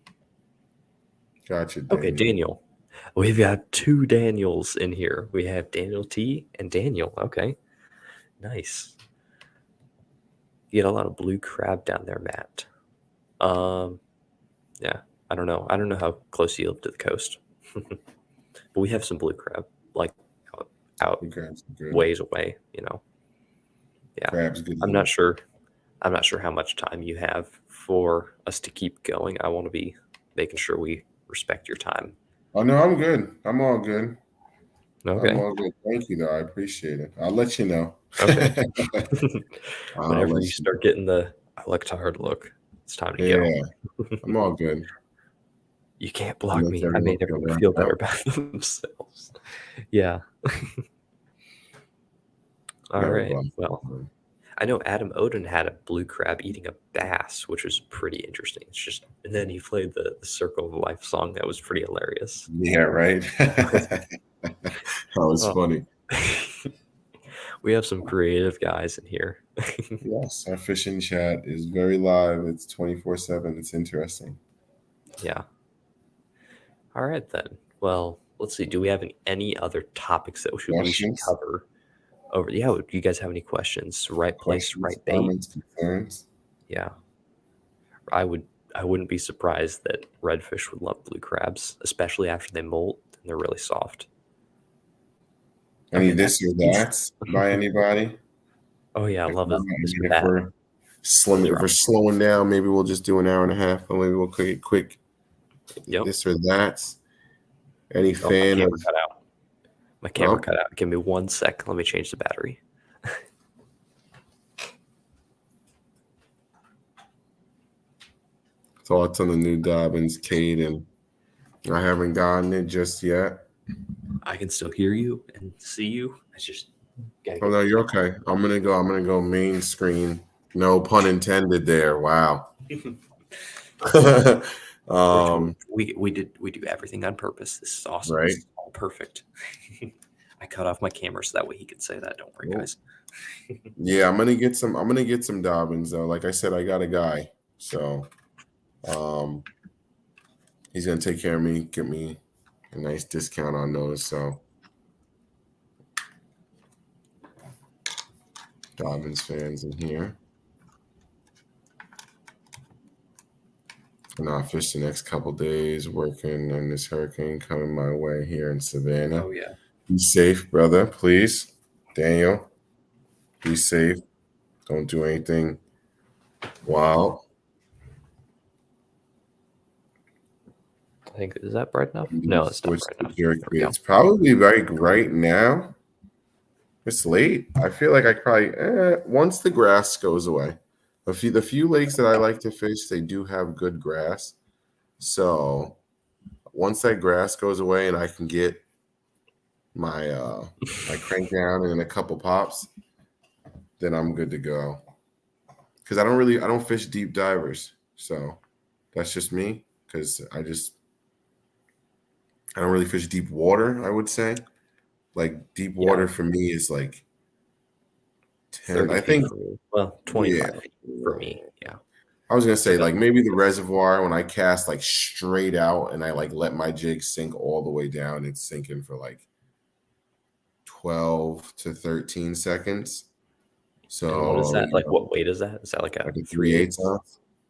Gotcha, okay, Daniel. Daniel. We've got 2 Daniels in here. We have Daniel T and Daniel. Okay, nice. You get a lot of blue crab down there, Matt. Yeah, I don't know. I don't know how close you live to the coast, but we have some blue crab, like out Crab's good. ways away. You know. Yeah, Crab's good. I'm not sure. I'm not sure how much time you have for us to keep going. I want to be making sure we respect your time. Oh no, I'm good. I'm all good. I'm Okay. all good. Thank you, though. I appreciate it. I'll let you know. Okay. I'll Whenever let you you start getting the I look tired look, it's time to Yeah, go. I'm all good. You can't I'll block make me. I everyone made feel everyone feel better better. about themselves. Yeah. All Never right. block. Well, I know Adam Odin had a blue crab eating a bass, which was pretty interesting. It's just, and then he played the Circle of Life song. That was pretty hilarious. Yeah, right. That was Oh. funny. We have some creative guys in here. Yes, our fishing chat is very live. It's 24/7. It's interesting. Yeah. All right then. Well, let's see. Do we have any other topics that we should Questions? cover over? Yeah. Do you guys have any questions? Right place, Questions, right bait. comments, concerns? Yeah. I wouldn't be surprised that redfish would love blue crabs, especially after they molt and they're really soft. Any Okay, this or that by anybody? Oh yeah, I love If this or if that. we're slowing down, maybe we'll just do an hour and a half, or maybe we'll quick Yep. this or that. Any Oh, my fan camera of cut out. My camera Oh. cut out. Give me 1 sec. Let me change the battery. thoughts on the new Dobbins, Cade, and I haven't gotten it just yet. I can still hear you and see you. I just gotta Oh no, you're okay. I'm gonna go main screen. No pun intended there. Wow. we do everything on purpose. This is awesome. Right. This is all perfect. I cut off my camera so that way he could say that. Don't worry, guys. Yeah, I'm gonna get some Dobbins though. Like I said, I got a guy, so he's gonna take care of me, get me a nice discount on those. So Dobbins fans in here. And I'll fish the next couple days working on this hurricane coming my way here in Savannah. Oh yeah. Be safe, brother, please. Daniel, be safe. Don't do anything wild. I think, is that bright enough? No, it's not Switch bright to enough. jerk There we go. baits. Probably like right now. It's late. I feel like I probably once the grass goes away. The few lakes that I like to fish, they do have good grass. So once that grass goes away and I can get my crank down and a couple pops, then I'm good to go. Because I don't fish deep divers. So that's just me. Because I don't really fish deep water, I would say. Like deep water for me is like 10. 30 I feet think for me. Well, 25 feet for me. Yeah. I was gonna say like maybe the reservoir when I cast like straight out and I like let my jig sink all the way down, it's sinking for like 12 to 13 seconds. So And what is that? Like, what weight is that? Is that like a like a 3/8?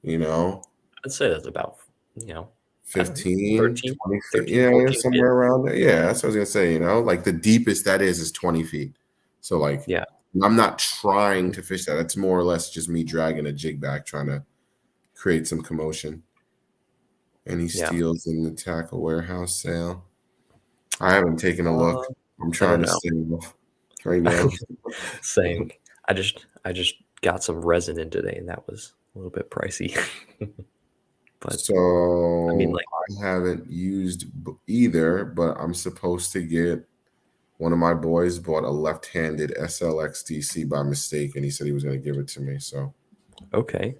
3/8 ounce, I'd say that's about, I don't know, 15, 13, 20 feet. 13, Yeah, 14 feet. somewhere around there. Yeah, that's what I was gonna say, like the deepest that is 20 feet. So like Yeah. I'm not trying to fish that. It's more or less just me dragging a jig back, trying to create some commotion. Any Yeah. steals in the tackle warehouse sale? I haven't taken a look. I'm I trying don't to know. stay off right now. Same. I just got some resin in today, and that was a little bit pricey. But So I mean, like, I haven't used either, but I'm supposed to get one of my boys bought a left-handed SLX-DC by mistake, and he said he was going to give it to me. So okay.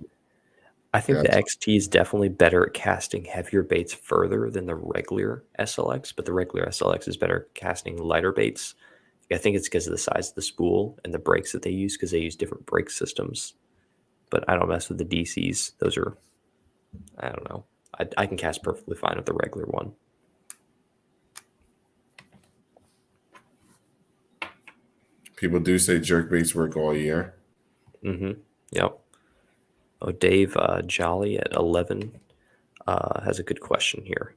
I think the that's XT is definitely better at casting heavier baits further than the regular SLX, but the regular SLX is better at casting lighter baits. I think it's because of the size of the spool and the brakes that they use, because they use different brake systems. But I don't mess with the DCs. Those are, I don't know. I can cast perfectly fine with the regular one. people do say jerk baits work all year. Mm-hmm. Yep. Oh, Dave Jolly at 11 has a good question here.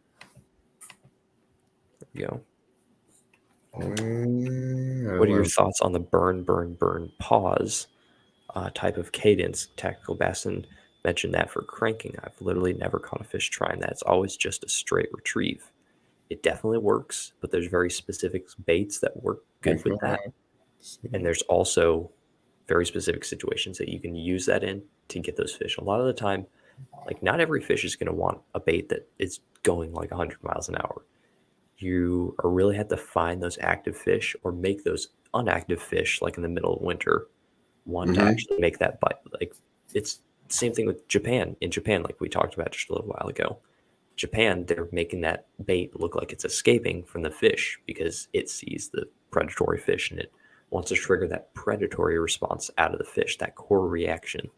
There we go. What are your thoughts on the burn, burn, burn, pause type of cadence? Tactical Bassin mentioned that for cranking. I've literally never caught a fish trying that. It's always just a straight retrieve. It definitely works, but there's very specific baits that work good with that. And there's also very specific situations that you can use that in to get those fish. A lot of the time, like not every fish is going to want a bait that is going like 100 miles an hour. You really have to find those active fish or make those unactive fish, like in the middle of winter, want to actually make that bite. Like it's the same thing with Japan. In Japan, like we talked about just a little while ago, Japan, they're making that bait look like it's escaping from the fish because it sees the predatory fish and it wants to trigger that predatory response out of the fish, that core reaction.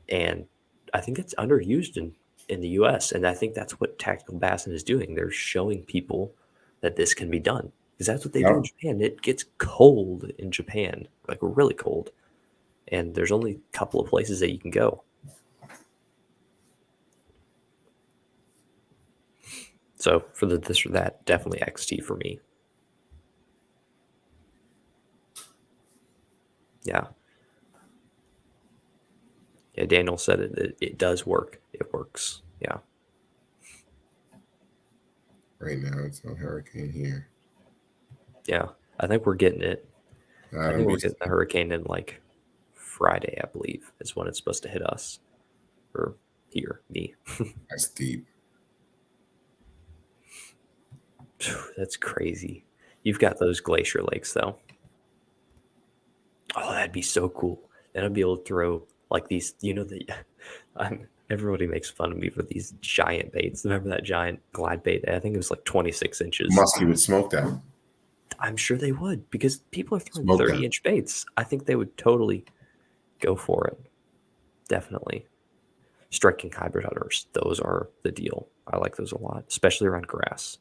And I think it's underused in the US. And I think that's what Tactical Bassin is doing. They're showing people that this can be done because that's what they do in Japan. It gets cold in Japan, like really cold. And there's only a couple of places that you can go. So for this or that, definitely XT for me. Yeah. Yeah, Daniel said it does work. It works. Yeah. Right now, it's on hurricane here. Yeah. I think we're getting it. I think we're getting the hurricane in like Friday, I believe, is when it's supposed to hit us. Or here, me. That's deep. That's crazy. You've got those glacier lakes, though. Oh, that'd be so cool. Then I'd be able to throw like these, everybody makes fun of me for these giant baits. Remember that giant glide bait? I think it was like 26 inches. Muskie would smoke that. I'm sure they would because people are throwing Smoke 30-inch baits. I think they would totally go for it. Definitely. Striking hybrid hunters, those are the deal. I like those a lot, especially around grass.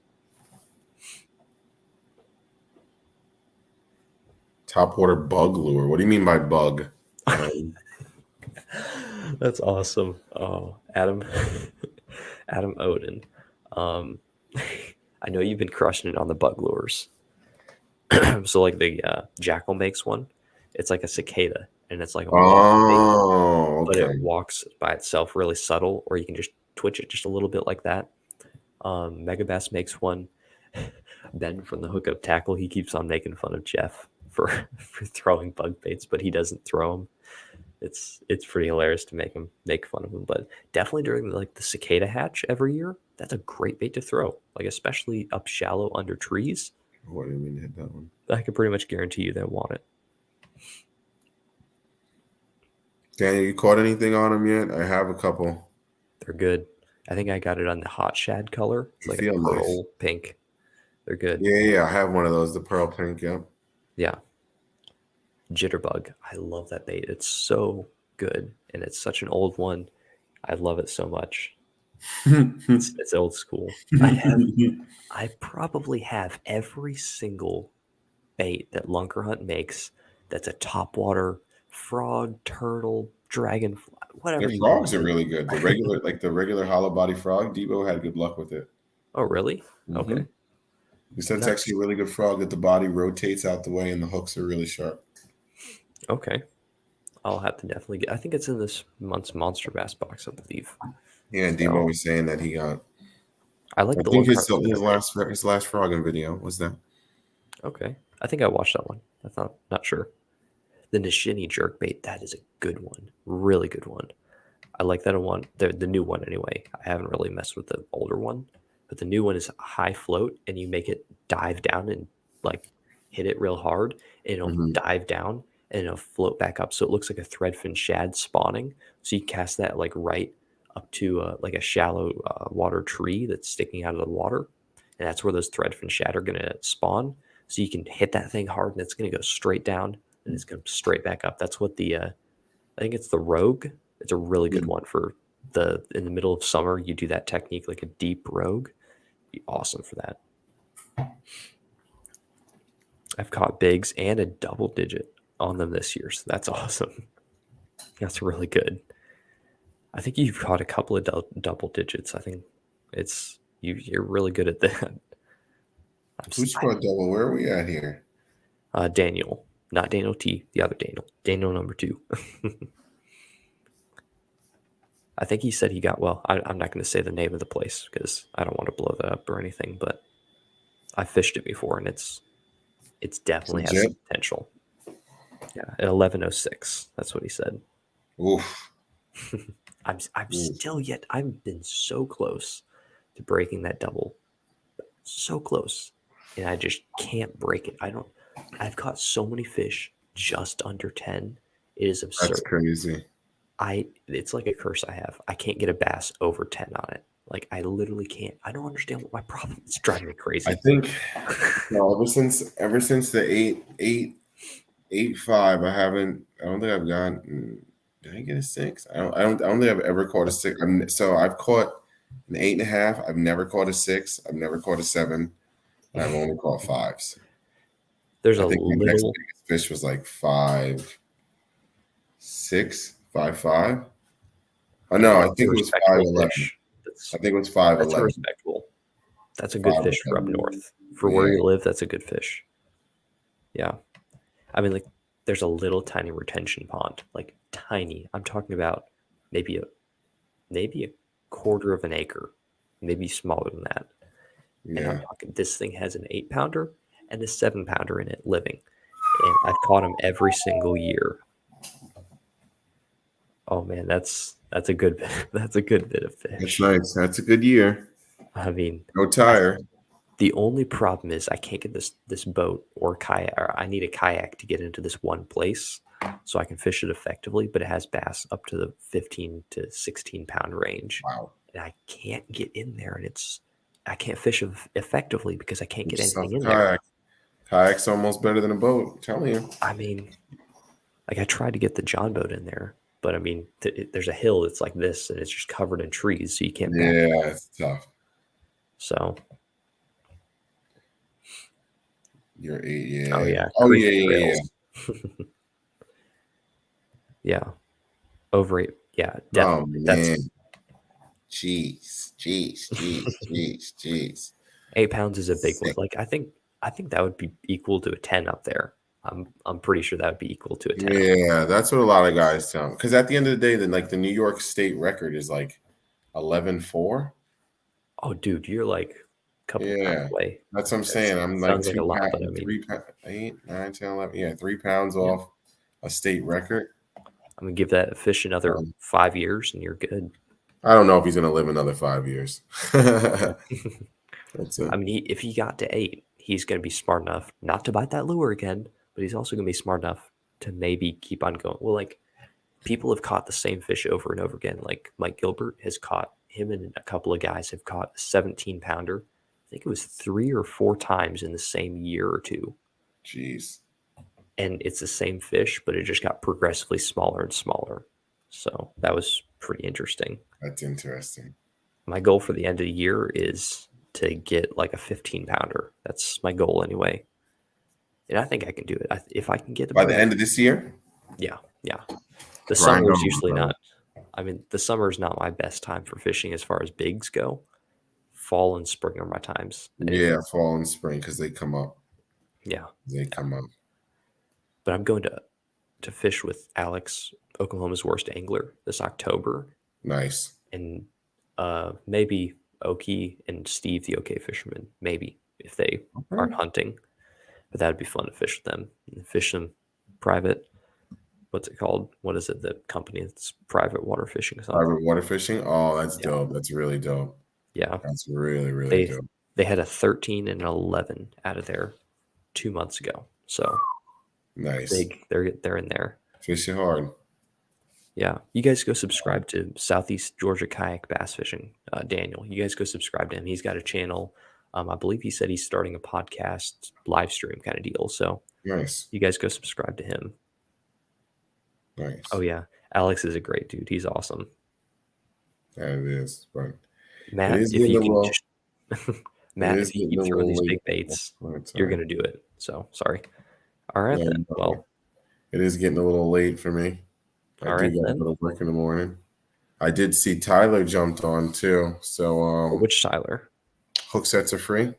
Topwater bug lure. What do you mean by bug? That's awesome. Oh, Adam. Adam Odin. I know you've been crushing it on the bug lures. So like the Jackal makes one. It's like a cicada, and it's like a walking bait, Oh, but okay. it walks by itself really subtle, or you can just twitch it just a little bit like that. Megabass makes one. Ben from the Hookup Tackle, he keeps on making fun of Jeff for for throwing bug baits, but he doesn't throw them. It's pretty hilarious to make fun of him. But definitely during like the cicada hatch every year, that's a great bait to throw. Like especially up shallow under trees. What do you mean to hit that one? I can pretty much guarantee you they'll want it. Daniel, you caught anything on them yet? I have a couple. They're good. I think I got it on the hot shad color. It's They like a feel nice. pearl pink. They're good. Yeah, I have one of those, the pearl pink. Yep. Yeah. Jitterbug. I love that bait. It's so good. And it's such an old one. I love it so much. It's old school. I probably have every single bait that Lunker Hunt makes that's a topwater frog, turtle, dragonfly, whatever Their you frogs want. are really good. The regular, like the regular hollow body frog, Debo had good luck with it. Oh, really? Okay. Mhm. He said it's Nice. actually a really good frog that the body rotates out the way and the hooks are really sharp. Okay. I'll have to definitely get. I think it's in this month's Monster Bass box, I believe. Yeah, and So, Debo was saying that he got. I like I the think Lunker Hunt. his last frogging video was that. Okay. I think I watched that one. I'm not sure. The Nishini jerkbait, that is a good one. Really good one. I like that one. The new one anyway. I haven't really messed with the older one, but the new one is high float, and you make it dive down and like hit it real hard, and it'll Mhm. dive down and it'll float back up. So it looks like a threadfin shad spawning. So you cast that like right up to like a shallow water tree that's sticking out of the water, and that's where those threadfin shad are gonna spawn. So you can hit that thing hard, and it's gonna go straight down, and it's gonna straight back up. That's what the I think it's the Rogue. It's a really good Mm. one for in the middle of summer. You do that technique like a deep Rogue. Be awesome for that. I've caught bigs and a double digit on them this year, so that's awesome. That's really good. I think you've caught a couple of double digits. I think you're really good at that. Who's caught double? Where are we at here? Daniel, not Daniel T, the other Daniel. Daniel number 2. I think he said he got, well, I'm not going to say the name of the place because I don't want to blow that up or anything, but I fished it before and it's definitely has some potential. Yeah, at 11:06. That's what he said. Oof. I'm still yet. I've been so close to breaking that double. So close. And I just can't break it. I've caught so many fish just under 10. It is absurd. That's crazy. It's like a curse I have. I can't get a bass over 10 on it. Like I literally can't. I don't understand what my problem is. It's driving me crazy. I think ever since the 8.5, I don't think I've gotten. Did I get a 6? I don't think I've ever caught a 6. So I've caught an 8.5. I've never caught a 6. I've never caught a 7. And I've only caught 5s. There's I a think my next little biggest fish was like 5.6, 5.5. Oh no, I think it was 5.11. I think it was 5.11. That's respectable. That's a good fish for up north. For where you live, that's a good fish. Yeah. I mean, like, there's a little tiny retention pond, like tiny. I'm talking about maybe a quarter of an acre, maybe smaller than that. Yeah. And I'm talking, this thing has an 8-pounder and a 7-pounder in it living. And I've caught them every single year. Oh man, that's a good bit. That's a good bit of fish. That's nice. That's a good year. I mean, no tire. The only problem is I can't get this boat or kayak. Or I need a kayak to get into this one place so I can fish it effectively. But it has bass up to the 15 to 16 pound range. Wow. And I can't get in there, and I can't fish effectively because I can't get anything in there. Kayak's almost better than a boat. I'm telling you. I mean, like I tried to get the John boat in there, but I mean, there's a hill that's like this, and it's just covered in trees, so you can't. Yeah, it's tough. So. You're 8, yeah. Oh yeah. Oh yeah. Yeah. Over 8. Yeah, definitely. Oh man. Jeez. 8 pounds is a big one. Sick. Like I think that would be equal to a 10 up there. I'm pretty sure that would be equal to a 10. Yeah, that's what a lot of guys tell. Because at the end of the day, then like the New York State record is like 11-4. Oh, dude, you're like a couple pounds Yeah, away. that's what I'm That saying. I'm like sounds like a 2 lot, pounds, but I mean, 3 pounds, 8, 9, 10, 11. Yeah, 3 pounds yeah, off a state record. I'm gonna give that fish another Um, 5 years, and you're good. I don't know if he's gonna live another 5 years. That's I it. mean, if he got to 8, he's gonna be smart enough not to bite that lure again, but he's also gonna be smart enough to maybe keep on going. Well, like people have caught the same fish over and over again. Like Mike Gilbert has caught him, and a couple of guys have caught a 17 pounder. I think it was 3 or 4 times in the same year or two. Jeez, And it's the same fish, but it just got progressively smaller and smaller. So that was pretty interesting. that's interesting. My goal for the end of the year is to get like a 15 pounder. That's my goal anyway. And I think I can do it. If I can get By the above, end of this year, yeah, yeah. The grind summer is on, usually brother. not. I mean, the summer is not my best time for fishing as far as bigs go. Fall and spring are my times. Yeah, fall and spring because they come up. Yeah. They come up. But I'm going to fish with Alex, Oklahoma's worst angler, this October, Nice. and maybe Oki and Steve, the OK fisherman, maybe if they aren't hunting. But that'd be fun to fish with them. Fish them private. What's it called? What is it? The company that's private water fishing. Something. Private water fishing. Oh, that's Yeah. dope. That's really dope. Yeah. That's really They dope. they had a 13 and an 11 out of there 2 months ago. So Nice. they're in there. Fish it hard. Yeah, you guys go subscribe to Southeast Georgia Kayak Bass Fishing. Daniel, you guys go subscribe to him. He's got a channel. I believe he said he's starting a podcast live stream kind of deal. So Nice. you guys go subscribe to him. Nice. Oh yeah, Alex is a great dude. He's awesome. Yeah, it is. But Matt, is if you getting a can little- just Matt, it is if you getting keep a throwing little these late. big baits, But, you're gonna do it. So sorry. All right yeah, then. Well, it is getting a little late for me. I all do right got to then. go to work in the morning. I did see Tyler jumped on too. So Which Tyler? hook sets are free.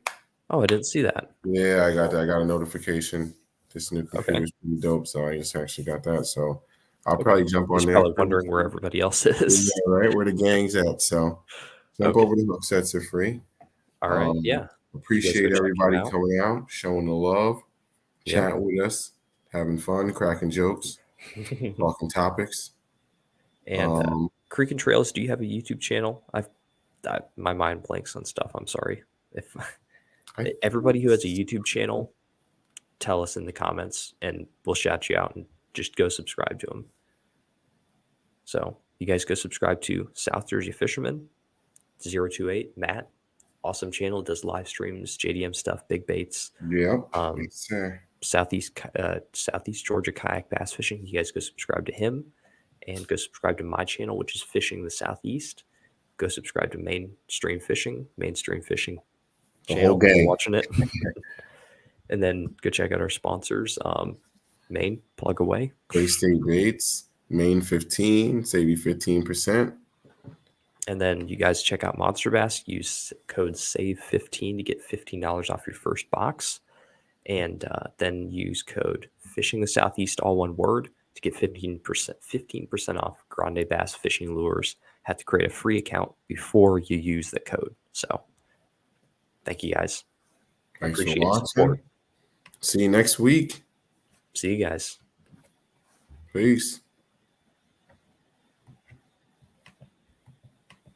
Oh, I didn't see that. Yeah, I got that. I got a notification. This new computer Okay. is pretty dope. So I just actually got that. So I'll probably jump on He's there. probably wondering where everybody else is. Yeah, right where the gang's at. So jump Okay. over to hook sets are free. All right. Um, Yeah. Appreciate check him everybody out. coming out, showing the love, Yep. chatting with us, having fun, cracking jokes, talking topics. And Creek and Trails, do you have a YouTube channel? My mind blanks on stuff. I'm sorry. If everybody who has a YouTube channel, tell us in the comments, and we'll shout you out and just go subscribe to them. So you guys go subscribe to South Jersey Fisherman 028 Matt. Awesome channel, does live streams, JDM stuff, big baits. Yep. Southeast Georgia Kayak Bass Fishing. You guys go subscribe to him, and go subscribe to my channel, which is Fishing the Southeast. Go subscribe to Mainstream Fishing The channel. whole gang. Watching it. And then go check out our sponsors. Maine, plug away. Bay State Baits, Main 15, save you 15%. And then you guys check out Monster Bass. Use code SAVE15 to get $15 off your first box. And then use code Fishing the Southeast, all one word, to get 15% off Grande Bass fishing lures. Have to create a free account before you use the code. So thank you guys. Thanks for Appreciate your watching. support. See you next week. See you guys. Peace.